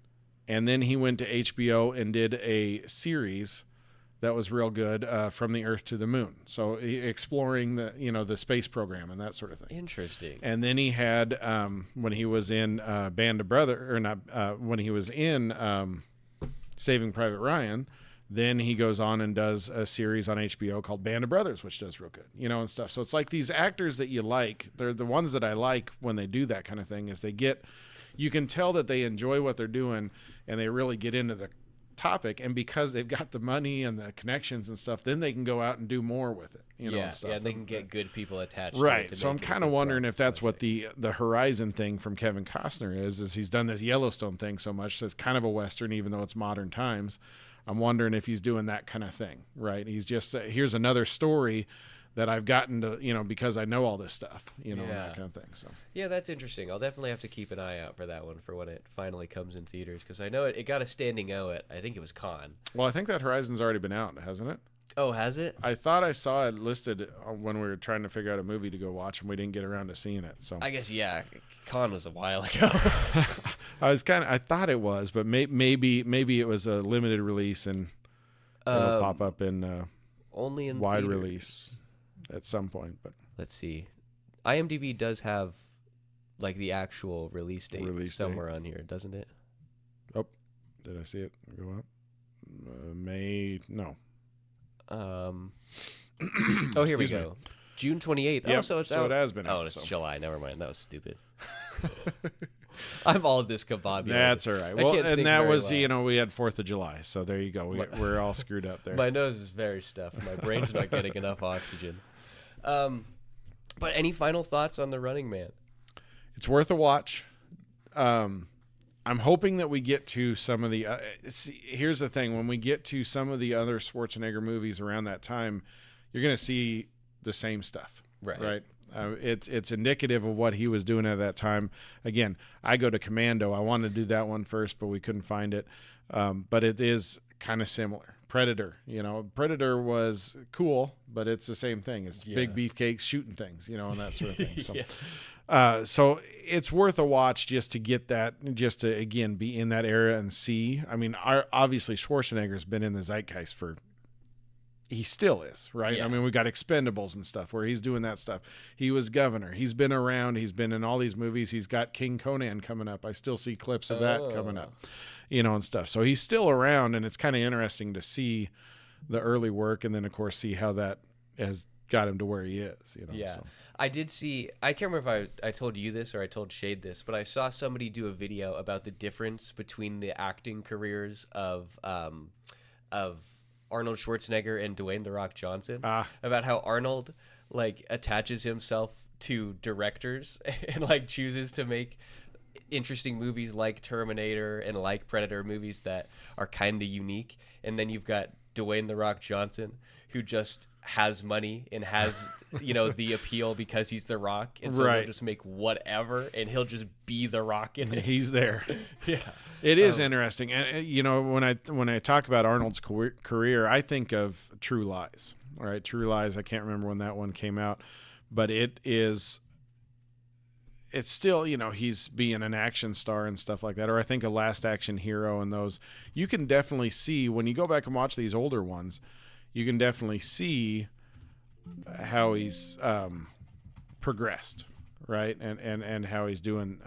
and then he went to HBO and did a series that was real good, From the Earth to the Moon. So exploring the space program and that sort of thing. Interesting. And then he had when he was in Band of Brothers, or not, when he was in Saving Private Ryan, then he goes on and does a series on HBO called Band of Brothers, which does real good, and stuff. So it's like these actors that you like, they're the ones that I like when they do that kind of thing, is you can tell that they enjoy what they're doing and they really get into the topic, and because they've got the money and the connections and stuff, then they can go out and do more with it, and stuff. Yeah, they can get good people attached Right. to it. So I'm kind of wondering if that's what the Horizon thing from Kevin Costner is he's done this Yellowstone thing so much, so it's kind of a Western, even though it's modern times. I'm wondering if he's doing that kind of thing, right? He's just, here's another story that I've gotten to, because I know all this stuff, and that kind of thing. So yeah, that's interesting. I'll definitely have to keep an eye out for that one for when it finally comes in theaters, because I know it got a standing O at, I think it was Cannes. Well, I think that Horizon's already been out, hasn't it? Oh, has it? I thought I saw it listed when we were trying to figure out a movie to go watch, and we didn't get around to seeing it. So I guess, yeah, Cannes was a while ago. I thought it was, but maybe it was a limited release, and it'll pop up in only in wide theaters. Release at some point. But Let's see. IMDb does have like the actual release date somewhere on here, doesn't it? Oh, did I see it go up? May no. Oh, here we Excuse me. go. June 28th. Yep, Oh, so it's so out. it has been out, Oh, it's so. July. Never mind. That was stupid. I'm all discombobulated. That's all right. I Well, can't and think that very was well. we had 4th of July, so there you go. We're all screwed up there. My nose is very stuffed. My brain's not getting enough oxygen. But any final thoughts on The Running Man? It's worth a watch. I'm hoping that we get to some of the. Here's the thing: when we get to some of the other Schwarzenegger movies around that time, you're going to see the same stuff, right? It's indicative of what he was doing at that time. Again, I go to Commando. I wanted to do that one first, but we couldn't find it. But it is kind of similar. Predator, Predator was cool, but it's the same thing. It's big beefcakes shooting things, and that sort of thing. So. So it's worth a watch just to get that, just to, again, be in that era and see. I mean, obviously Schwarzenegger's been in the zeitgeist he still is, right? Yeah. I mean, we got Expendables and stuff where he's doing that stuff. He was governor. He's been around. He's been in all these movies. He's got King Conan coming up. I still see clips of that coming up, and stuff. So he's still around, and it's kind of interesting to see the early work, and then, of course, see how that has got him to where he is. Yeah. So. I did see, I can't remember if I told you this or I told Shade this, but I saw somebody do a video about the difference between the acting careers of Arnold Schwarzenegger and Dwayne "The Rock" Johnson. About how Arnold attaches himself to directors and chooses to make interesting movies like Terminator and like Predator, movies that are kind of unique. And then you've got Dwayne "The Rock" Johnson, who just has money and has the appeal because he's The Rock, and so he'll just make whatever, and he'll just be The Rock in it. He's there. Yeah, it is interesting. And when I talk about Arnold's career, I think of True Lies. All right, True Lies. I can't remember when that one came out, but it's still, he's being an action star and stuff like that. Or I think a Last Action Hero and those. You can definitely see when you go back and watch these older ones, you can definitely see he's progressed, right, and how he's doing.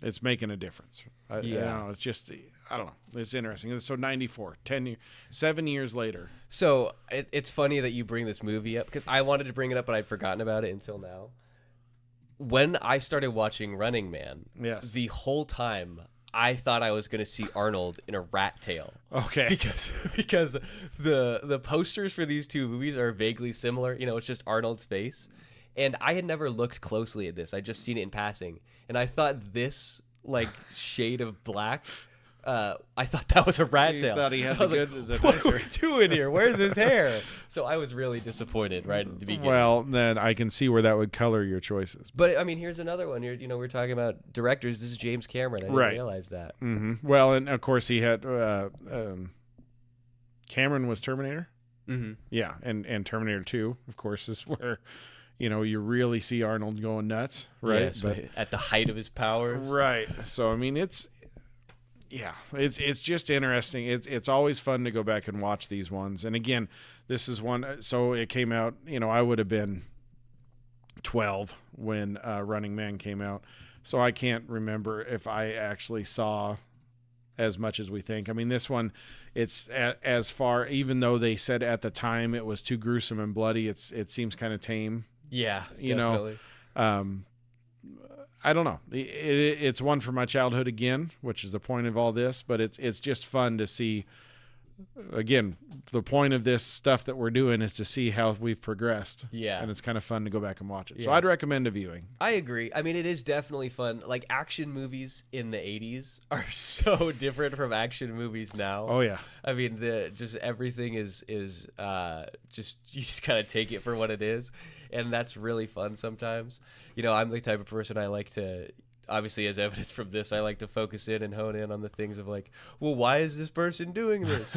It's making a difference. You know, it's just, I don't know. It's interesting. So 94, 7 years later. So it's funny that you bring this movie up because I wanted to bring it up, but I'd forgotten about it until now. When I started watching Running Man, Yes. the whole time I thought I was going to see Arnold in a rat tail. Okay. Because the posters for these two movies are vaguely similar. You know, it's just Arnold's face. And I had never looked closely at this. I'd just seen it in passing. And I thought this, like, shade of black, I thought that was a rat You tail. thought he had I was the like, good- the what are nicer- we doing here? Where's his hair? So I was really disappointed right at the beginning. Well, then I can see where that would color your choices. But, I mean, here's another one. We're talking about directors. This is James Cameron. I didn't Right. realize that. Well, and of course he had Cameron was Terminator. Mm-hmm. Yeah, and Terminator 2, of course, is where you really see Arnold going nuts, right? Yes, at the height of his powers. Right. So I mean, it's just interesting. It's always fun to go back and watch these ones. And again, this is one. So it came out. I would have been 12 when Running Man came out. So I can't remember if I actually saw as much as we think. I mean, this one, it's as far. Even though they said at the time it was too gruesome and bloody, it seems kind of tame. Yeah, Definitely. I don't know. It's one from my childhood again, which is the point of all this. But it's just fun to see. Again, the point of this stuff that we're doing is to see how we've progressed. Yeah. And it's kind of fun to go back and watch it. So Yeah. I'd recommend a viewing. I agree. I mean, it is definitely fun. Like, action movies in the 80s are so different from action movies now. Oh yeah. I mean, just everything is just you just kind of take it for what it is, and that's really fun sometimes. I'm the type of person I like to, obviously, as evidence from this, I like to focus in and hone in on the things of like, well, why is this person doing this?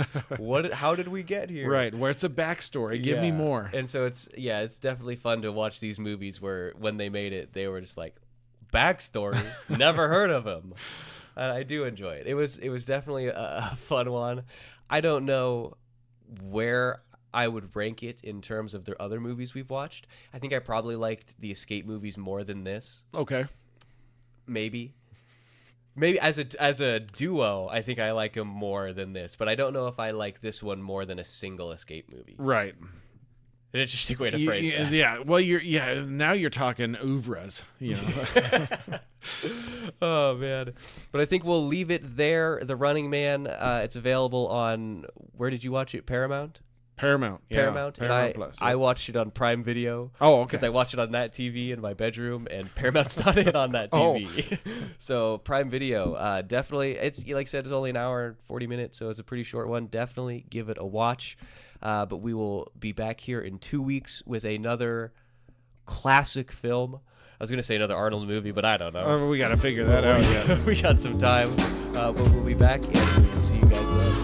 How did we get here? Right. Where's the backstory? Give me Yeah. more. And so it's definitely fun to watch these movies where when they made it, they were just like, backstory, never heard of him. And I do enjoy it. It was definitely a fun one. I don't know where I would rank it in terms of the other movies we've watched. I think I probably liked the escape movies more than this. Okay. Maybe as a duo, I think I like them more than this. But I don't know if I like this one more than a single escape movie. Right. An interesting way to phrase that. Yeah. Well, now you're talking oeuvres. Oh man, but I think we'll leave it there. The Running Man. It's available on, where did you watch it? Paramount. Paramount. Yeah. Paramount. And I Plus. I watched it on Prime Video. Oh, okay. Because I watched it on that TV in my bedroom, and Paramount's not in on that TV. So Prime Video, definitely. It's, like I said, it's only an hour and 40 minutes, so it's a pretty short one. Definitely give it a watch. But we will be back here in 2 weeks with another classic film. I was going to say another Arnold movie, but I don't know. We got to figure that out. Yeah. We got some time, but we'll be back, and we'll see you guys later.